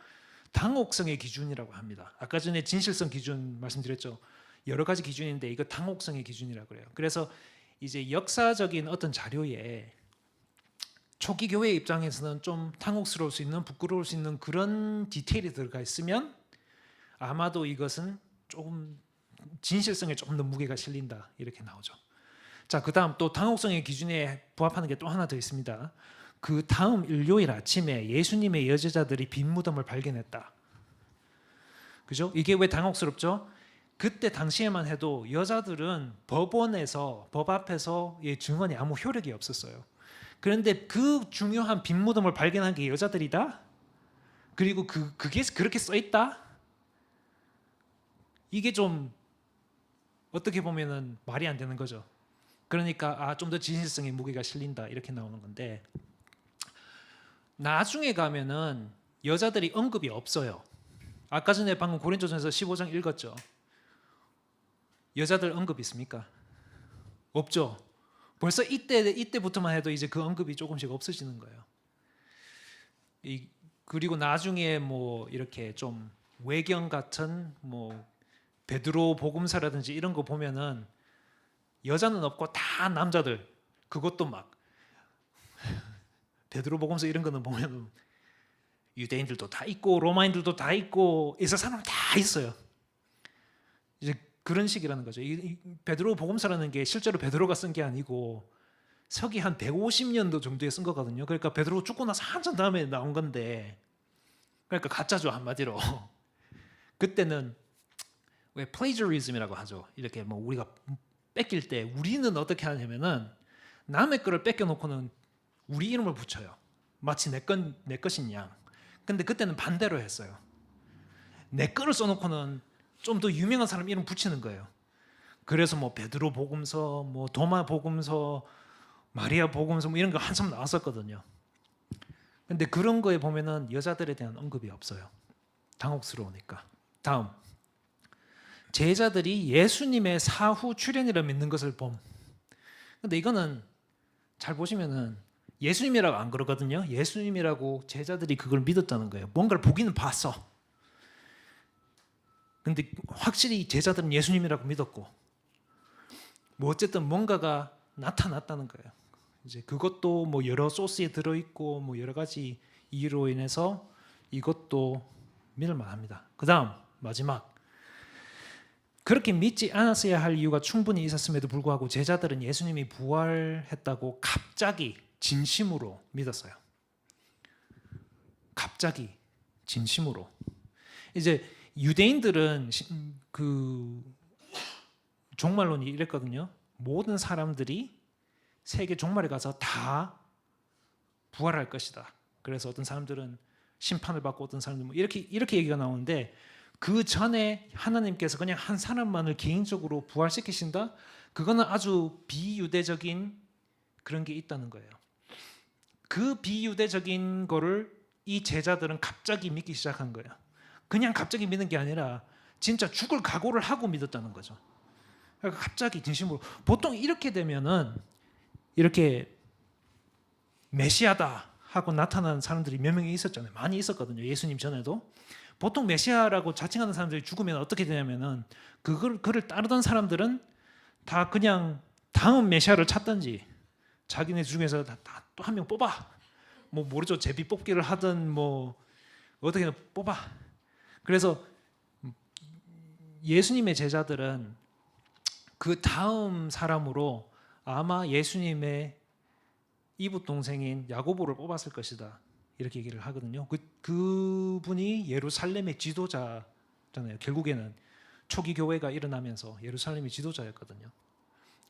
당혹성의 기준이라고 합니다. 아까 전에 진실성 기준 말씀드렸죠. 여러 가지 기준인데 이거 당혹성의 기준이라고 그래요. 그래서 이제 역사적인 어떤 자료에 초기 교회 입장에서는 좀 당혹스러울 수 있는 부끄러울 수 있는 그런 디테일이 들어가 있으면 아마도 이것은 조금 진실성에 조금 더 무게가 실린다 이렇게 나오죠. 자, 그다음 또 당혹성의 기준에 부합하는 게 또 하나 더 있습니다. 그 다음 일요일 아침에 예수님의 여제자들이 빈 무덤을 발견했다. 그죠? 이게 왜 당혹스럽죠? 그때 당시에만 해도 여자들은 법원에서 법 앞에서의 증언이 아무 효력이 없었어요. 그런데 그 중요한 빈 무덤을 발견한 게 여자들이다? 그리고 그게 그렇게 써 있다? 이게 좀 어떻게 보면은 말이 안 되는 거죠. 그러니까 좀 더 진실성의 무게가 실린다 이렇게 나오는 건데 나중에 가면은 여자들이 언급이 없어요. 아까 전에 방금 고린도전서 15장 읽었죠. 여자들 언급 있습니까? 없죠. 벌써 이때부터만 해도 이제 그 언급이 조금씩 없어지는 거예요. 그리고 나중에 뭐 이렇게 좀 외경 같은 뭐 베드로 복음서라든지 이런 거 보면은 여자는 없고 다 남자들. 그것도 막 베드로 복음서 이런 거는 보면 유대인들도 다 있고 로마인들도 다 있고 이스라엘 사람 다 있어요. 이제 그런 식이라는 거죠. 이 베드로 복음서라는 게 실제로 베드로가 쓴 게 아니고 서기 한 150년도 정도에 쓴 거거든요. 그러니까 베드로 죽고 나서 한참 다음에 나온 건데 그러니까 가짜죠 한마디로. 그때는 왜 plagiarism이라고 하죠. 이렇게 뭐 우리가 뺏길 때 우리는 어떻게 하냐면은 남의 거를 뺏겨놓고는 우리 이름을 붙여요. 마치 내 것인 양. 근데 그때는 반대로 했어요. 내 거를 써놓고는 좀 더 유명한 사람 이름 붙이는 거예요. 그래서 뭐 베드로 복음서, 뭐 도마 복음서, 마리아 복음서 뭐 이런 거 한참 나왔었거든요. 근데 그런 거에 보면은 여자들에 대한 언급이 없어요. 당혹스러우니까. 다음. 제자들이 예수님의 사후 출현이라 믿는 것을 봄. 근데 이거는 잘 보시면은 예수님이라고 안 그러거든요. 예수님이라고 제자들이 그걸 믿었다는 거예요. 뭔가를 보기는 봤어. 근데 확실히 제자들은 예수님이라고 믿었고, 뭐 어쨌든 뭔가가 나타났다는 거예요. 이제 그것도 뭐 여러 소스에 들어 있고 뭐 여러 가지 이유로 인해서 이것도 믿을 만합니다. 그다음 마지막, 그렇게 믿지 않았어야 할 이유가 충분히 있었음에도 불구하고 제자들은 예수님이 부활했다고 갑자기 진심으로 믿었어요. 갑자기 진심으로. 이제 유대인들은 그 종말론이 이랬거든요. 모든 사람들이 세계 종말에 가서 다 부활할 것이다. 그래서 어떤 사람들은 심판을 받고 어떤 사람들은 뭐 이렇게 얘기가 나오는데, 그 전에 하나님께서 그냥 한 사람만을 개인적으로 부활시키신다? 그거는 아주 비유대적인 그런 게 있다는 거예요. 그 비유대적인 거를 이 제자들은 갑자기 믿기 시작한 거예요. 그냥 갑자기 믿는 게 아니라 진짜 죽을 각오를 하고 믿었다는 거죠. 그러니까 갑자기 진심으로. 보통 이렇게 되면은 이렇게 메시아다 하고 나타나는 사람들이 몇 명이 있었잖아요. 많이 있었거든요. 예수님 전에도. 보통 메시아라고 자칭하는 사람들이 죽으면 어떻게 되냐면은 그를 따르던 사람들은 다 그냥 다음 메시아를 찾든지 자기네 중에서 또 한 명 뽑아. 뭐 모르죠. 제비 뽑기를 하든 뭐 어떻게든 뽑아. 그래서 예수님의 제자들은 그 다음 사람으로 아마 예수님의 이붓 동생인 야고보를 뽑았을 것이다. 이렇게 얘기를 하거든요. 그분이 예루살렘의 지도자잖아요. 결국에는 초기 교회가 일어나면서 예루살렘의 지도자였거든요.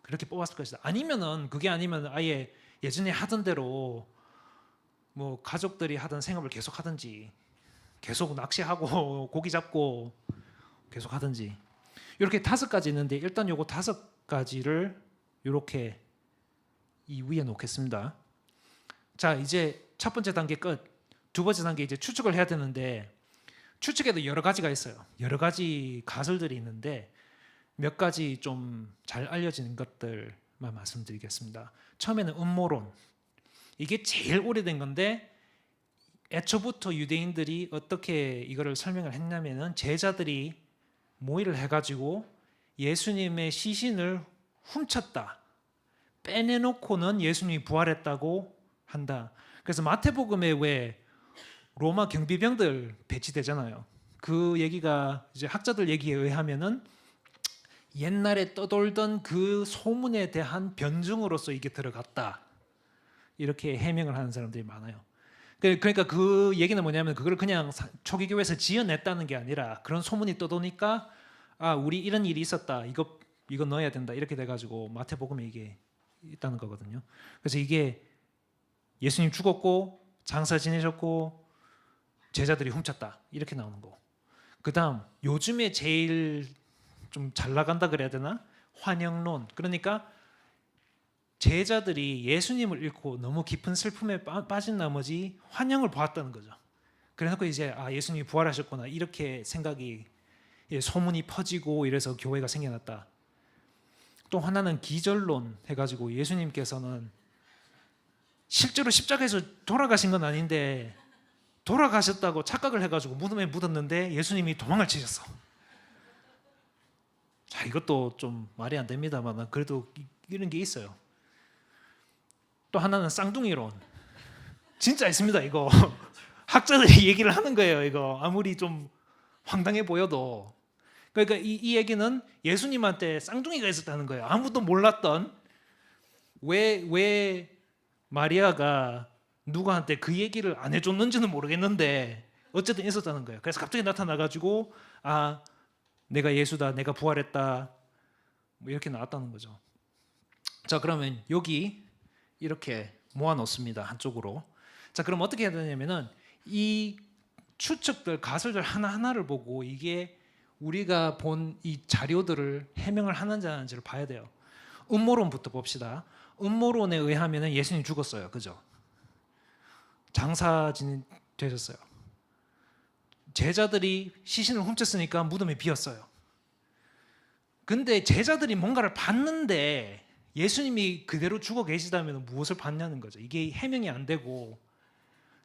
그렇게 뽑았을 것이다. 아니면은 그게 아니면 아예 예전에 하던 대로 뭐 가족들이 하던 생업을 계속 하든지, 계속 낚시하고 고기 잡고 계속 하든지, 이렇게 5가지 있는데 일단 요거 5가지를 이렇게 이 위에 놓겠습니다. 자, 이제 첫 번째 단계 끝. 두 번째 단계 이제 추측을 해야 되는데, 추측에도 여러 가지가 있어요. 여러 가지 가설들이 있는데 몇 가지 좀 잘 알려진 것들만 말씀드리겠습니다. 처음에는 음모론. 이게 제일 오래된 건데 애초부터 유대인들이 어떻게 이거를 설명을 했냐면은 제자들이 모의를 해가지고 예수님의 시신을 훔쳤다, 빼내놓고는 예수님이 부활했다고 한다. 그래서 마태복음에 왜 로마 경비병들 배치되잖아요. 그 얘기가 이제 학자들 얘기에 의하면은 옛날에 떠돌던 그 소문에 대한 변증으로서 이게 들어갔다, 이렇게 해명을 하는 사람들이 많아요. 그러니까 그 얘기는 뭐냐면 그걸 그냥 초기 교회에서 지어냈다는 게 아니라 그런 소문이 떠도니까 아, 우리 이런 일이 있었다, 이거 넣어야 된다, 이렇게 돼가지고 마태복음에 이게 있다는 거거든요. 그래서 이게 예수님 죽었고 장사 지내셨고 제자들이 훔쳤다, 이렇게 나오는 거. 그다음 요즘에 제일 좀 잘 나간다 그래야 되나? 환영론. 그러니까 제자들이 예수님을 잃고 너무 깊은 슬픔에 빠진 나머지 환영을 보았다는 거죠. 그래서 이제 아, 예수님이 부활하셨구나, 이렇게 생각이, 소문이 퍼지고 이래서 교회가 생겨났다. 또 하나는 기절론 해가지고 예수님께서는 실제로 십자가에서 돌아가신 건 아닌데 돌아가셨다고 착각을 해가지고 무덤에 묻었는데 예수님이 도망을 치셨어. 자, 이것도 좀 말이 안 됩니다만 그래도 이런 게 있어요. 또 하나는 쌍둥이론. 진짜 있습니다, 이거. 학자들이 얘기를 하는 거예요, 이거. 아무리 좀 황당해 보여도. 그러니까 이 얘기는 예수님한테 쌍둥이가 있었다는 거예요. 아무도 몰랐던. 왜 마리아가 누구한테 그 얘기를 안 해줬는지는 모르겠는데 어쨌든 있었다는 거예요. 그래서 갑자기 나타나가지고 아, 내가 예수다, 내가 부활했다, 뭐 이렇게 나왔다는 거죠. 자, 그러면 여기 이렇게 모아놓습니다, 한쪽으로. 자, 그럼 어떻게 해야 되냐면은 이 추측들, 가설들 하나하나를 보고 이게 우리가 본 이 자료들을 해명을 하는지 안 하는지를 봐야 돼요. 음모론부터 봅시다. 음모론에 의하면 예수님 죽었어요, 그죠? 장사 되셨어요. 제자들이 시신을 훔쳤으니까 무덤이 비었어요. 근데 제자들이 뭔가를 봤는데 예수님이 그대로 죽어 계시다면 무엇을 받냐는 거죠. 이게 해명이 안 되고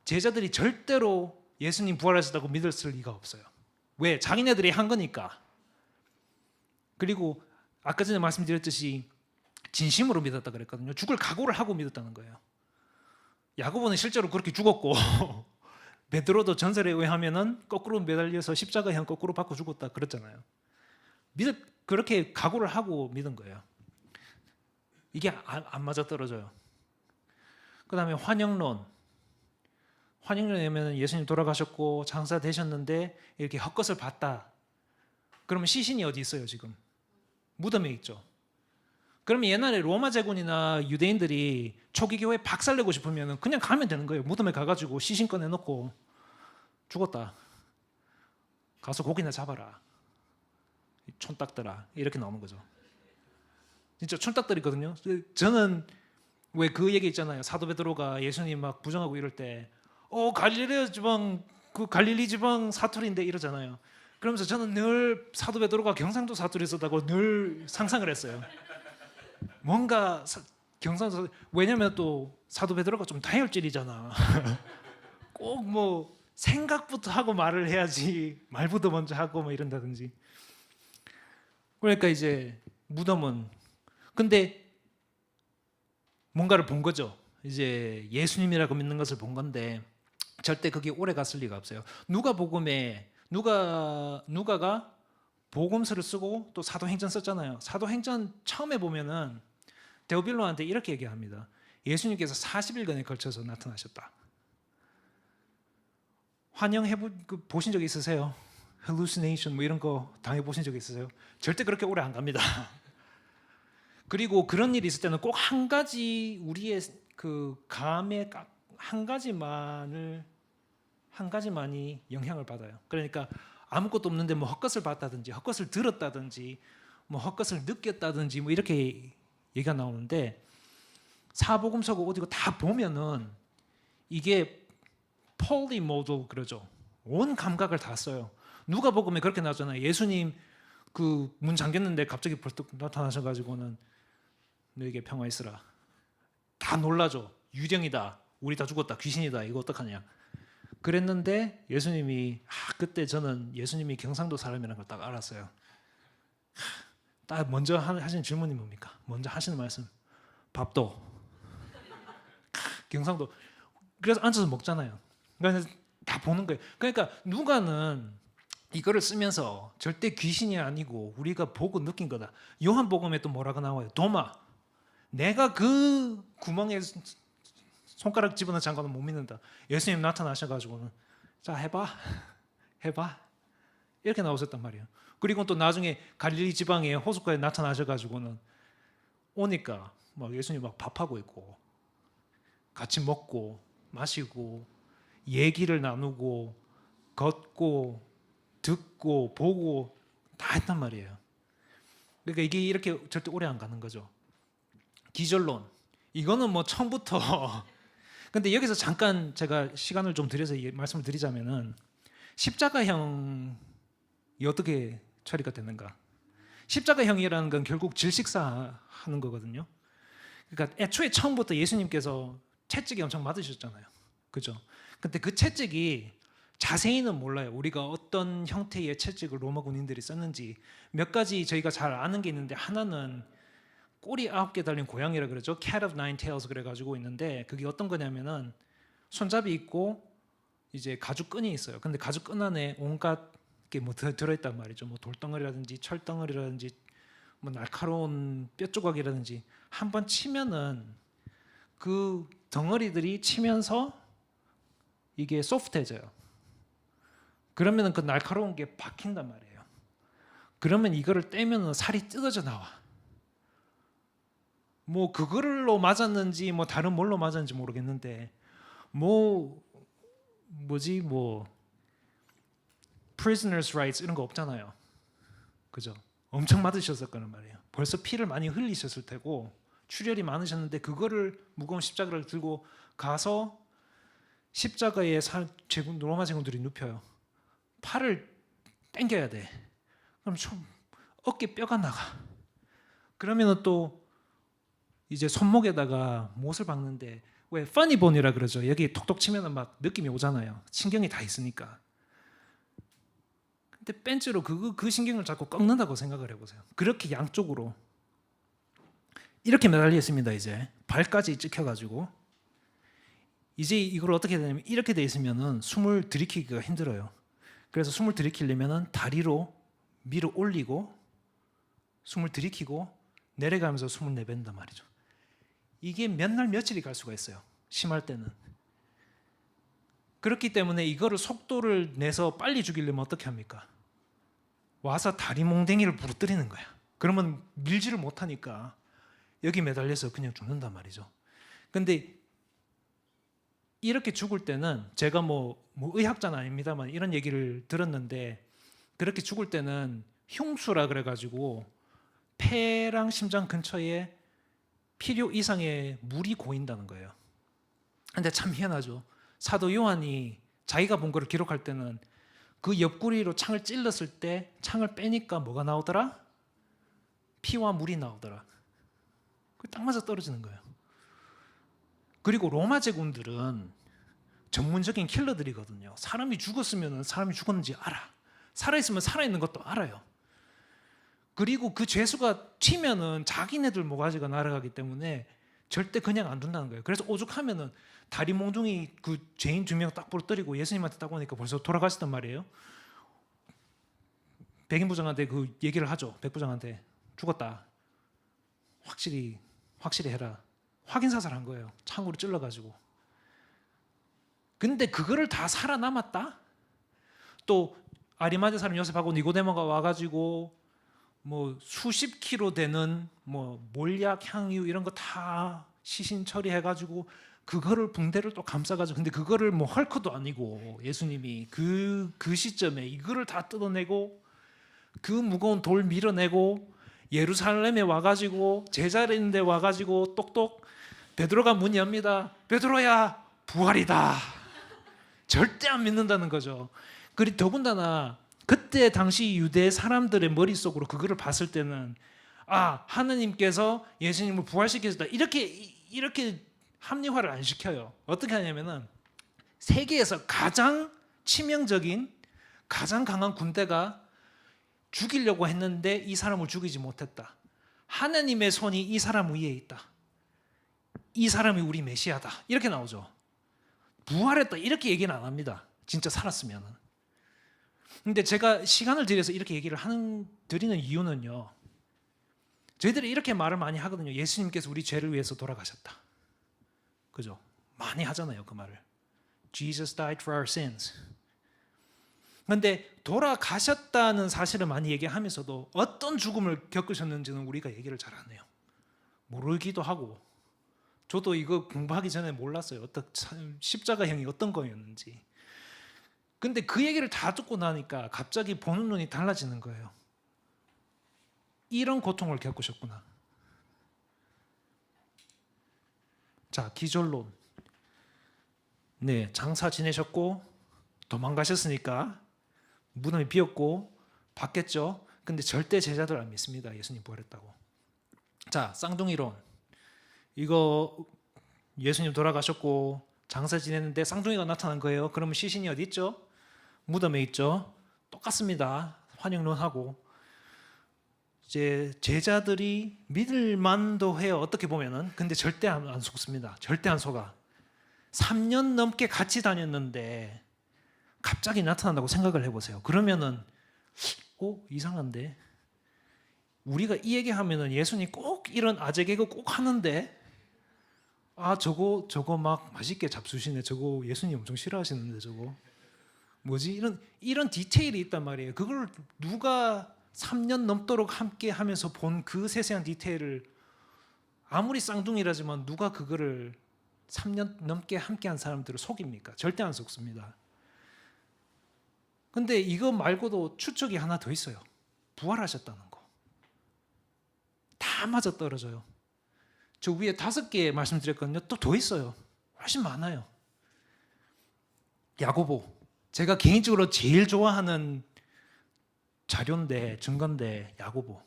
제자들이 절대로 예수님 부활하셨다고 믿었을 리가 없어요. 왜? 자기네들이 한 거니까. 그리고 아까 전에 말씀드렸듯이 진심으로 믿었다 그랬거든요. 죽을 각오를 하고 믿었다는 거예요. 야고보는 실제로 그렇게 죽었고 베드로도 전설에 의하면은 거꾸로 매달려서 십자가형 거꾸로 받고 죽었다 그랬잖아요. 그렇게 각오를 하고 믿은 거예요. 이게 안 맞아떨어져요. 그 다음에 환영론에 하면 예수님 돌아가셨고 장사 되셨는데 이렇게 헛것을 봤다. 그러면 시신이 어디 있어요 지금? 무덤에 있죠. 그러면 옛날에 로마 제군이나 유대인들이 초기 교회 박살내고 싶으면 그냥 가면 되는 거예요. 무덤에 가가지고 시신 꺼내놓고 죽었다. 가서 고기나 잡아라. 촌딱들아 이렇게 나오는 거죠. 진짜 촌딱들이거든요. 저는 왜 그 얘기 있잖아요. 사도 베드로가 예수님 막 부정하고 이럴 때 갈릴리 지방 그 갈릴리 지방 사투리인데 이러잖아요. 그러면서 저는 늘 사도 베드로가 경상도 사투리 썼다고 늘 상상을 했어요. 뭔가 경상도 왜냐면 또 사도 베드로가 좀 다혈질이잖아. 꼭 뭐 생각부터 하고 말을 해야지 말부터 먼저 하고 뭐 이런다든지. 그러니까 이제 무덤은 근데 뭔가를 본 거죠. 이제 예수님이라고 믿는 것을 본 건데 절대 그게 오래 갔을 리가 없어요. 누가복음에 누가가 복음서를 쓰고 또 사도행전 썼잖아요. 사도행전 처음에 보면은 데오빌로한테 이렇게 얘기합니다. 예수님께서 40일간에 걸쳐서 나타나셨다. 보신 적 있으세요? hallucination 뭐 이런 거 당해 보신 적 있으세요? 절대 그렇게 오래 안 갑니다. 그리고 그런 일이 있을 때는 꼭 한 가지 우리의 그 감에 한 가지만이 영향을 받아요. 그러니까 아무것도 없는데 뭐 헛것을 봤다든지 헛것을 들었다든지 뭐 헛것을 느꼈다든지 뭐 이렇게 얘기가 나오는데 사복음서고 어디고 다 보면은 이게 폴리모돌 그러죠. 온 감각을 다 써요. 누가복음에 그렇게 나오잖아요. 예수님 그 문 잠겼는데 갑자기 벌떡 나타나셔가지고는 너에게 평화 있으라. 다 놀라죠. 유령이다. 우리 다 죽었다. 귀신이다. 이거 어떡하냐. 그랬는데 예수님이 그때 저는 예수님이 경상도 사람이라는 걸 딱 알았어요. 딱 먼저 하신 질문이 뭡니까? 먼저 하시는 말씀. 밥도. 경상도. 그래서 앉아서 먹잖아요. 그래서 다 보는 거예요. 그러니까 누가는 이거를 쓰면서 절대 귀신이 아니고 우리가 보고 느낀 거다. 요한복음에 또 뭐라고 나와요? 도마. 내가 그 구멍에 손가락 집어넣은 장관은 못 믿는다. 예수님 나타나셔가지고는 자 해봐 이렇게 나오셨단 말이에요. 그리고 또 나중에 갈릴리 지방에 호숫가에 나타나셔가지고는 오니까 막 예수님 막 밥하고 있고 같이 먹고 마시고 얘기를 나누고 걷고 듣고 보고 다 했단 말이에요. 그러니까 이게 이렇게 절대 오래 안 가는 거죠. 기절론 이거는 뭐 처음부터 근데 여기서 잠깐 제가 시간을 좀 들여서 말씀을 드리자면은 십자가형이 어떻게 처리가 되는가? 십자가형이라는 건 결국 질식사하는 거거든요. 그러니까 애초에 처음부터 예수님께서 채찍이 엄청 맞으셨잖아요. 그죠? 근데 그 채찍이 자세히는 몰라요. 우리가 어떤 형태의 채찍을 로마 군인들이 썼는지 몇 가지 저희가 잘 아는 게 있는데 하나는 꼬리 9개 달린 고양이라 그러죠. Cat of Nine Tails 그래가지고 있는데 그게 어떤 거냐면은 손잡이 있고 이제 가죽끈이 있어요. 근데 가죽끈 안에 온갖 게 뭐 들어있단 말이죠. 뭐 돌덩어리라든지 철덩어리라든지 뭐 날카로운 뼈 조각이라든지 한번 치면은 그 덩어리들이 치면서 이게 소프트해져요. 그러면은 그 날카로운 게 박힌단 말이에요. 그러면 이거를 떼면은 살이 뜯어져 나와. 뭐 그걸로 맞았는지 뭐 다른 뭘로 맞았는지 모르겠는데 뭐 prisoners rights 이런 거 없잖아요. 그죠? 엄청 맞으셨을 거란 말이에요. 벌써 피를 많이 흘리셨을 테고 출혈이 많으셨는데 그거를 무거운 십자가를 들고 가서 십자가에 로마 제군들이 눕혀요. 팔을 당겨야 돼. 그럼 좀 어깨 뼈가 나가. 그러면은 또 이제 손목에다가 못을 박는데 왜 퍼니본이라 그러죠. 여기 톡톡 치면은 막 느낌이 오잖아요. 신경이 다 있으니까. 근데 벤치로 그 신경을 자꾸 꺾는다고 생각을 해보세요. 그렇게 양쪽으로 이렇게 매달려 있습니다. 이제 발까지 찍혀가지고 이제 이걸 어떻게 해야 되냐면 이렇게 돼 있으면은 숨을 들이키기가 힘들어요. 그래서 숨을 들이키려면은 다리로 밀어 올리고 숨을 들이키고 내려가면서 숨을 내뱉는단 말이죠. 이게 몇 날 며칠이 갈 수가 있어요. 심할 때는. 그렇기 때문에 이거를 속도를 내서 빨리 죽이려면 어떻게 합니까? 와서 다리 몽댕이를 부러뜨리는 거야. 그러면 밀지를 못하니까 여기 매달려서 그냥 죽는단 말이죠. 근데 이렇게 죽을 때는 제가 뭐 의학자는 아닙니다만 이런 얘기를 들었는데 그렇게 죽을 때는 흉수라 그래가지고 폐랑 심장 근처에 필요 이상의 물이 고인다는 거예요. 근데 참 희한하죠. 사도 요한이 자기가 본 거를 기록할 때는 그 옆구리로 창을 찔렀을 때 창을 빼니까 뭐가 나오더라? 피와 물이 나오더라. 딱 맞아 떨어지는 거예요. 그리고 로마 제군들은 전문적인 킬러들이거든요. 사람이 죽었으면 사람이 죽었는지 알아. 살아있으면 살아있는 것도 알아요. 그리고 그 죄수가 튀면은 자기네들 모가지가 날아가기 때문에 절대 그냥 안 둔다는 거예요. 그래서 오죽하면은 다리 몽둥이 그 죄인 2명 딱 부러뜨리고 예수님한테 딱 오니까 벌써 돌아가셨단 말이에요. 백인부장한테 그 얘기를 하죠. 백부장한테 죽었다. 확실히 해라. 확인 사살한 거예요. 창으로 찔러가지고. 근데 그거를 다 살아남았다? 또 아리마대 사람 요셉하고 니고데모가 와가지고 뭐 수십 킬로 되는 뭐 몰약, 향유 이런 거 다 시신 처리해가지고 그거를 붕대를 또 감싸가지고 근데 그거를 뭐 헐크도 아니고 예수님이 그 시점에 이거를 다 뜯어내고 그 무거운 돌 밀어내고 예루살렘에 와가지고 제자리인데 와가지고 똑똑 베드로가 문 엽니다. 베드로야 부활이다. 절대 안 믿는다는 거죠. 그리고 더군다나 그때 당시 유대 사람들의 머릿속으로 그거를 봤을 때는 아 하느님께서 예수님을 부활시키셨다 이렇게 합리화를 안 시켜요. 어떻게 하냐면은 세계에서 가장 치명적인 가장 강한 군대가 죽이려고 했는데 이 사람을 죽이지 못했다. 하느님의 손이 이 사람 위에 있다. 이 사람이 우리 메시아다. 이렇게 나오죠. 부활했다 이렇게 얘기는 안 합니다. 진짜 살았으면. 근데 제가 시간을 들여서 이렇게 얘기를 드리는 이유는요. 저희들이 이렇게 말을 많이 하거든요. 예수님께서 우리 죄를 위해서 돌아가셨다. 그죠? 많이 하잖아요, 그 말을. Jesus died for our sins. 그런데 돌아가셨다는 사실을 많이 얘기하면서도 어떤 죽음을 겪으셨는지는 우리가 얘기를 잘 안 해요. 모르기도 하고. 저도 이거 공부하기 전에 몰랐어요. 십자가형이 어떤 거였는지. 근데 그 얘기를 다 듣고 나니까 갑자기 보는 눈이 달라지는 거예요. 이런 고통을 겪으셨구나. 자, 기졸론. 네, 장사 지내셨고 도망가셨으니까 무덤이 비었고 받겠죠. 근데 절대 제자들 안 믿습니다. 예수님 부활했다고. 자, 쌍둥이론. 이거 예수님 돌아가셨고 장사 지냈는데 쌍둥이가 나타난 거예요. 그러면 시신이 어디 있죠? 무덤에 있죠. 똑같습니다. 환영론하고 이제 제자들이 믿을 만도 해요. 어떻게 보면은. 근데 절대 안 속습니다. 절대 안 속아. 3년 넘게 같이 다녔는데 갑자기 나타난다고 생각을 해보세요. 그러면은 이상한데 우리가 이 얘기하면은 예수님 꼭 이런 아재 개그 꼭 하는데 저거 막 맛있게 잡수시네. 저거 예수님 엄청 싫어하시는데 저거 뭐지? 이런 디테일이 있단 말이에요. 그걸 누가 3년 넘도록 함께 하면서 본 그 세세한 디테일을 아무리 쌍둥이라지만 누가 그거를 3년 넘게 함께 한 사람들을 속입니까? 절대 안 속습니다. 근데 이거 말고도 추측이 하나 더 있어요. 부활하셨다는 거. 다 맞아떨어져요. 저 위에 5개 말씀드렸거든요. 또 더 있어요. 훨씬 많아요. 야고보. 제가 개인적으로 제일 좋아하는 자료인데 증거인데 야고보.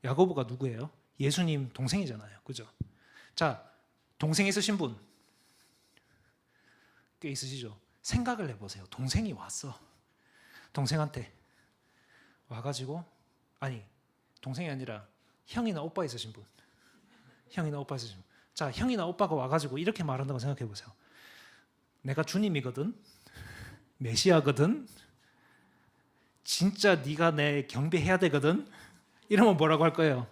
야고보가 누구예요? 예수님 동생이잖아요. 그죠? 자, 동생 있으신 분 꽤 있으시죠? 생각을 해보세요. 동생이 왔어. 동생한테 와가지고, 아니 동생이 아니라 형이나 오빠 있으신 분, 형이나 오빠 있으신 분. 자, 형이나 오빠가 와가지고 이렇게 말한다고 생각해 보세요. 내가 주님이거든, 메시아거든, 진짜 네가 내 경배해야 되거든. 이러면 뭐라고 할 거예요?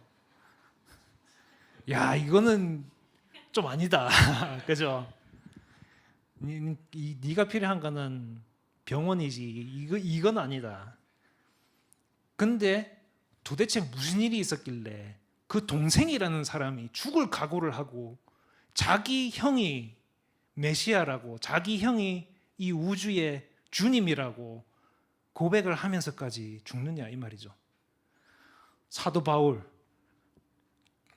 야, 이거는 좀 아니다. 그죠? 네가 필요한 거는 병원이지, 이건 아니다. 근데 도대체 무슨 일이 있었길래 그 동생이라는 사람이 죽을 각오를 하고 자기 형이 메시아라고, 자기 형이 이 우주의 주님이라고 고백을 하면서까지 죽느냐, 이 말이죠. 사도 바울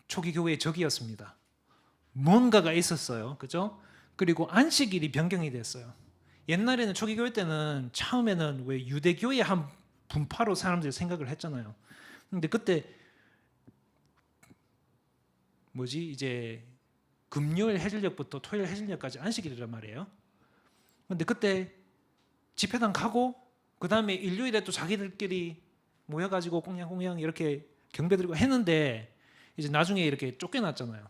초기 교회의 적이었습니다. 뭔가가 있었어요. 그죠? 그리고 안식일이 변경이 됐어요. 옛날에는 초기 교회 때는 처음에는 왜 유대교의 한 분파로 사람들이 생각을 했잖아요. 근데 그때 이제 금요일 해질녘부터 토요일 해질녘까지 안식일이란 말이에요. 근데 그때 집회당 가고 그 다음에 일요일에 또 자기들끼리 모여가지고 꽁냥꽁냥 이렇게 경배드리고 했는데, 이제 나중에 이렇게 쫓겨났잖아요.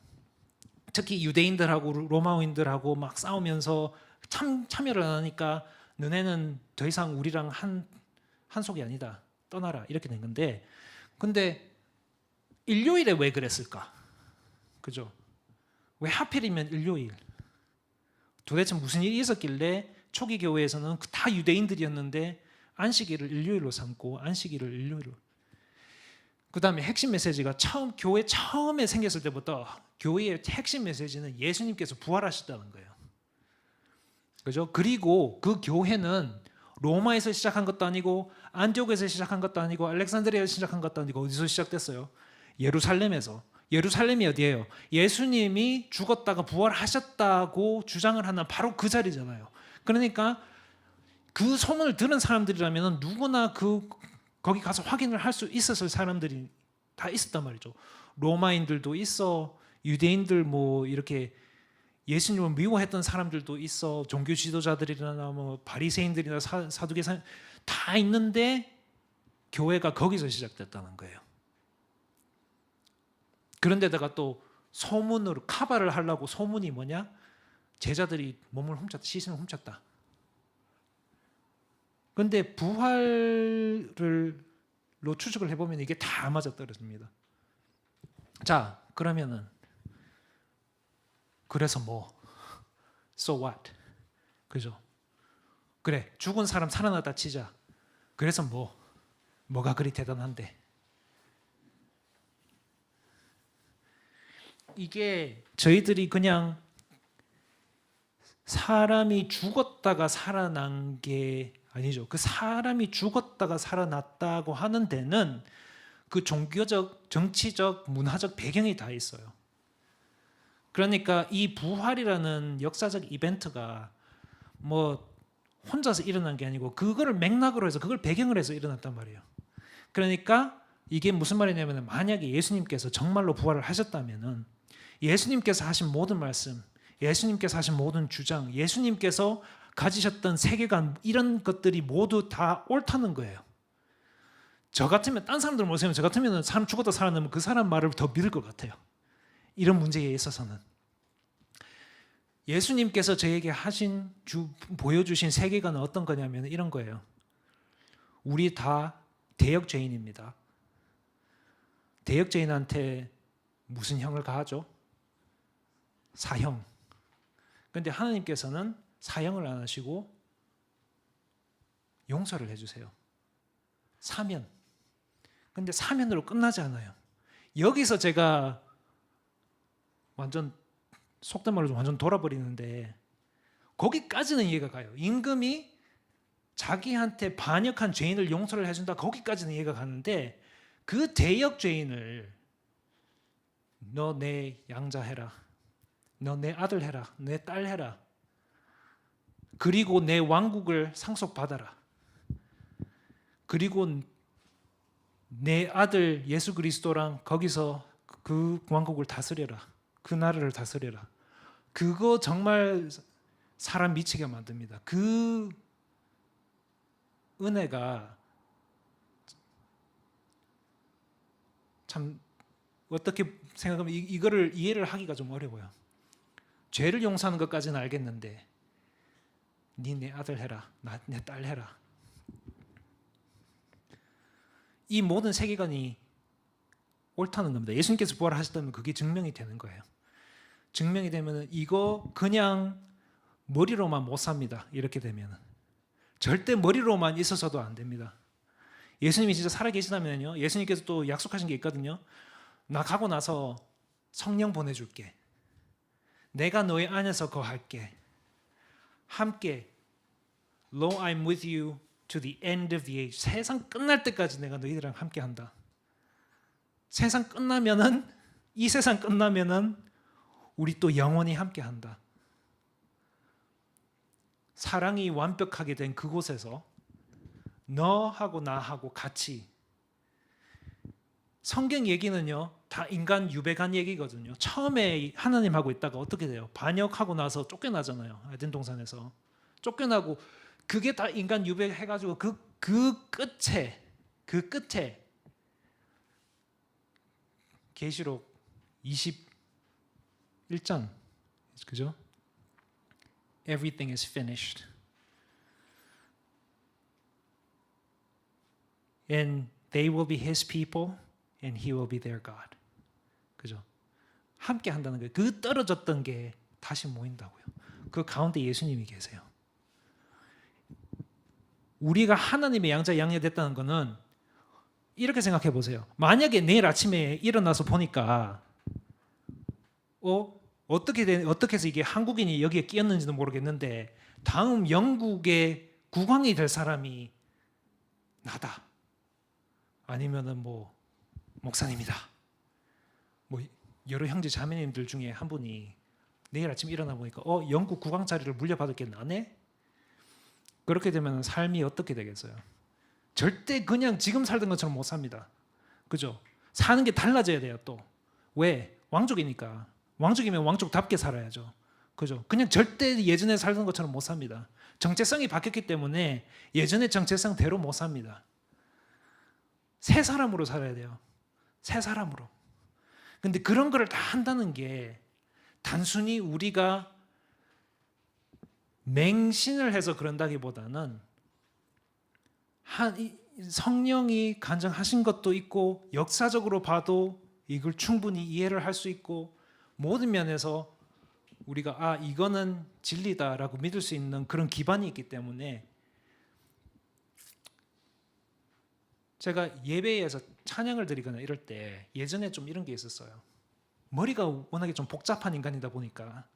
특히 유대인들하고 로마인들하고 막 싸우면서 참여를 안 하니까 너네는 더 이상 우리랑 한 속이 아니다, 떠나라, 이렇게 된 건데, 근데 일요일에 왜 그랬을까? 그죠? 왜 하필이면 일요일? 도대체 무슨 일이 있었길래 초기 교회에서는 다 유대인들이었는데 안식일을 일요일로 삼고 안식일을 일요일로. 그 다음에 핵심 메시지가 교회 처음에 생겼을 때부터 교회의 핵심 메시지는 예수님께서 부활하셨다는 거예요. 그죠? 그리고 그 교회는 로마에서 시작한 것도 아니고 안티옥에서 시작한 것도 아니고 알렉산드리아에서 시작한 것도 아니고 어디서 시작됐어요? 예루살렘에서. 예루살렘이 어디예요? 예수님이 죽었다가 부활하셨다고 주장을 하는 바로 그 자리잖아요. 그러니까 그 소문을 들은 사람들이라면 누구나 거기 가서 확인을 할 수 있었을 사람들이 다 있었단 말이죠. 로마인들도 있어, 유대인들 이렇게 예수님을 미워했던 사람들도 있어, 종교 지도자들이나 바리새인들이나 사두개사 다 있는데 교회가 거기서 시작됐다는 거예요. 그런데다가 또 소문으로 카바를 하려고 소문이 뭐냐? 제자들이 몸을 훔쳤다, 시신을 훔쳤다. 그런데 부활로 추측을 해보면 이게 다 맞아떨어집니다. 자, 그러면은 그래서 So what? 그죠? 그래, 죽은 사람 살아났다 치자. 그래서 뭐가 그리 대단한데? 이게 저희들이 그냥 사람이 죽었다가 살아난 게 아니죠. 그 사람이 죽었다가 살아났다고 하는 데는 그 종교적, 정치적, 문화적 배경이 다 있어요. 그러니까 이 부활이라는 역사적 이벤트가 혼자서 일어난 게 아니고 그거를 맥락으로 해서, 그걸 배경으로 해서 일어났단 말이에요. 그러니까 이게 무슨 말이냐면, 만약에 예수님께서 정말로 부활을 하셨다면은 예수님께서 하신 모든 말씀, 예수님께서 하신 모든 주장, 예수님께서 가지셨던 세계관, 이런 것들이 모두 다 옳다는 거예요. 저 같으면, 딴 사람들 모르면 저 같으면 사람 죽었다 살아나면 그 사람 말을 더 믿을 것 같아요. 이런 문제에 있어서는 예수님께서 저에게 보여주신 세계관은 어떤 거냐면 이런 거예요. 우리 다 대역죄인입니다. 대역죄인한테 무슨 형을 가하죠? 사형. 그런데 하나님께서는 사형을 안 하시고 용서를 해주세요. 사면. 근데 사면으로 끝나지 않아요. 여기서 제가 완전 속된 말로 완전 돌아버리는데, 거기까지는 이해가 가요. 임금이 자기한테 반역한 죄인을 용서를 해준다, 거기까지는 이해가 가는데, 그 대역 죄인을 너 내 양자 해라, 너 내 아들 해라, 내 딸 해라, 그리고 내 왕국을 상속받아라, 그리고 내 아들 예수 그리스도랑 거기서 그 왕국을 다스려라, 그 나라를 다스려라. 그거 정말 사람 미치게 만듭니다. 그 은혜가 참 어떻게 생각하면 이거를 이해를 하기가 좀 어려워요. 죄를 용서하는 것까지는 알겠는데 네 내 아들 해라, 내 딸 해라. 이 모든 세계관이 옳다는 겁니다. 예수님께서 부활하셨다면 그게 증명이 되는 거예요. 증명이 되면 이거 그냥 머리로만 못 삽니다. 이렇게 되면 절대 머리로만 있어서도 안 됩니다. 예수님이 진짜 살아계시다면요, 예수님께서 또 약속하신 게 있거든요. 나 가고 나서 성령 보내줄게. 내가 너의 안에서 거할게. 함께 Lo, I'm with you to the end of the age. 세상 끝날 때까지 내가 너희들이랑 함께 한다. 세상 끝나면은, 이 세상 끝나면은 우리 또 영원히 함께 한다. 사랑이 완벽하게 된 그곳에서 너하고 나하고 같이. 성경 얘기는요 다 인간 유배간 얘기거든요. 처음에 하나님하고 있다가 어떻게 돼요? 반역하고 나서 쫓겨나잖아요. 에덴 동산에서 쫓겨나고, 그게 다 인간 유배해가지고 그 끝에 계시록 21장, 그죠? Everything is finished. And they will be his people and he will be their God. 그죠? 함께 한다는 거예요. 그 떨어졌던 게 다시 모인다고요. 그 가운데 예수님이 계세요. 우리가 하나님의 양자 양녀 됐다는 거는 이렇게 생각해 보세요. 만약에 내일 아침에 일어나서 보니까 어떻게 해서 이게 한국인이 여기에 끼었는지도 모르겠는데 다음 영국의 국왕이 될 사람이 나다. 아니면은 뭐 목사님이다. 뭐 여러 형제 자매님들 중에 한 분이 내일 아침 일어나 보니까 영국 국왕 자리를 물려받을 게 나네? 그렇게 되면 삶이 어떻게 되겠어요? 절대 그냥 지금 살던 것처럼 못 삽니다. 그죠? 사는 게 달라져야 돼요. 또 왜? 왕족이니까. 왕족이면 왕족답게 살아야죠. 그죠? 그냥 절대 예전에 살던 것처럼 못 삽니다. 정체성이 바뀌었기 때문에 예전의 정체성대로 못 삽니다. 새 사람으로 살아야 돼요. 새 사람으로. 근데 그런 거를 다 한다는 게 단순히 우리가 맹신을 해서 그런다기보다는 성령이 간증하신 것도 있고, 역사적으로 봐도 이걸 충분히 이해를 할 수 있고, 모든 면에서 우리가 이거는 진리다라고 믿을 수 있는 그런 기반이 있기 때문에, 제가 예배에서 찬양을 드리거나 이럴 때 예전에 좀 이런 게 있었어요. 머리가 워낙에 좀 복잡한 인간이다 보니까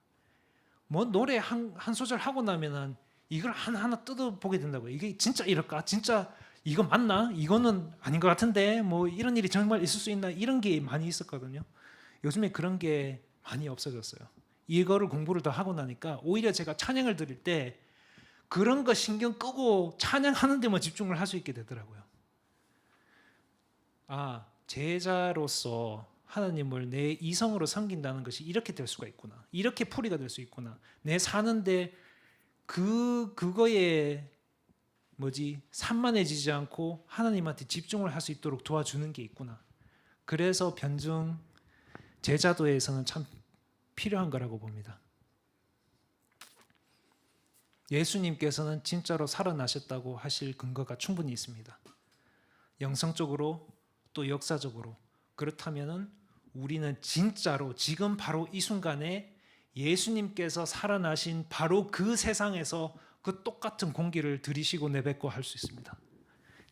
뭐 노래 한 소절 하고 나면은 이걸 하나하나 뜯어보게 된다고요. 이게 진짜 이럴까? 진짜 이거 맞나? 이거는 아닌 것 같은데 뭐 이런 일이 정말 있을 수 있나? 이런 게 많이 있었거든요. 요즘에 그런 게 많이 없어졌어요. 이거를 공부를 더 하고 나니까 오히려 제가 찬양을 드릴 때 그런 거 신경 끄고 찬양하는 데만 집중을 할 수 있게 되더라고요. 제자로서 하나님을 내 이성으로 섬긴다는 것이 이렇게 될 수가 있구나. 이렇게 풀이가 될 수 있구나. 내 사는데 그거에 산만해지지 않고 하나님한테 집중을 할 수 있도록 도와주는 게 있구나. 그래서 변증 제자도에서는 참 필요한 거라고 봅니다. 예수님께서는 진짜로 살아나셨다고 하실 근거가 충분히 있습니다. 영성적으로 또 역사적으로. 그렇다면은 우리는 진짜로 지금 바로 이 순간에 예수님께서 살아나신 바로 그 세상에서 그 똑같은 공기를 들이쉬고 내뱉고 할 수 있습니다.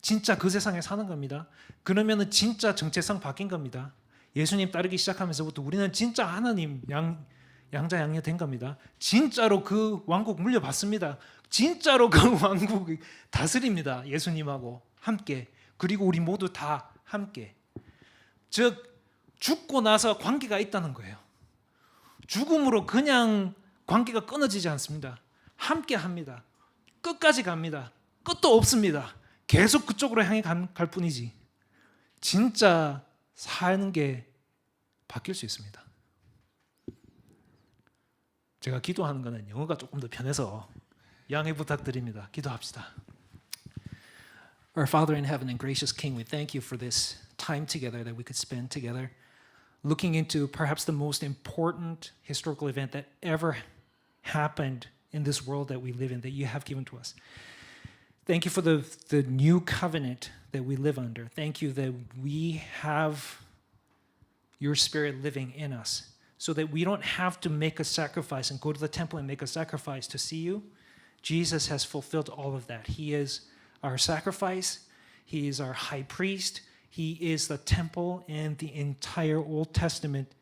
진짜 그 세상에 사는 겁니다. 그러면은 진짜 정체성 바뀐 겁니다. 예수님 따르기 시작하면서부터 우리는 진짜 하나님 양자 양녀 된 겁니다. 진짜로 그 왕국 물려받습니다. 진짜로 그 왕국 다스립니다. 예수님하고 함께. 그리고 우리 모두 다 함께. 즉 죽고 나서 관계가 있다는 거예요. 죽음으로 그냥 관계가 끊어지지 않습니다. 함께 합니다. 끝까지 갑니다. 끝도 없습니다. 계속 그쪽으로 향해 갈 뿐이지. 진짜 사는 게 바뀔 수 있습니다. 제가 기도하는 거는 영어가 조금 더 편해서 양해 부탁드립니다. 기도합시다. Our Father in heaven and gracious King, we thank you for this time together that we could spend together, looking into perhaps the most important historical event that ever happened in this world that we live in, that you have given to us. Thank you for the new covenant that we live under. Thank you that we have your Spirit living in us, so that we don't have to make a sacrifice and go to the temple and make a sacrifice to see you. Jesus has fulfilled all of that. He is our sacrifice. He is our high priest. He is the temple, and the entire Old Testament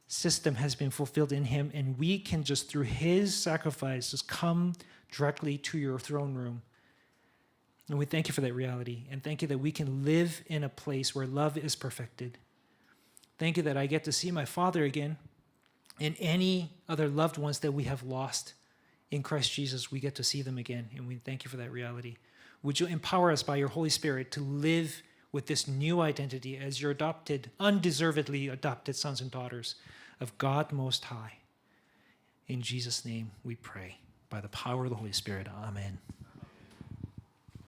system has been fulfilled in him, and we can just, through his sacrifice, just come directly to your throne room. And we thank you for that reality, and thank you that we can live in a place where love is perfected. Thank you that I get to see my father again, and any other loved ones that we have lost in Christ Jesus, we get to see them again, and we thank you for that reality. Would you empower us by your Holy Spirit to live with this new identity as your adopted, undeservedly adopted sons and daughters of God Most High. In Jesus' name we pray, by the power of the Holy Spirit. Amen.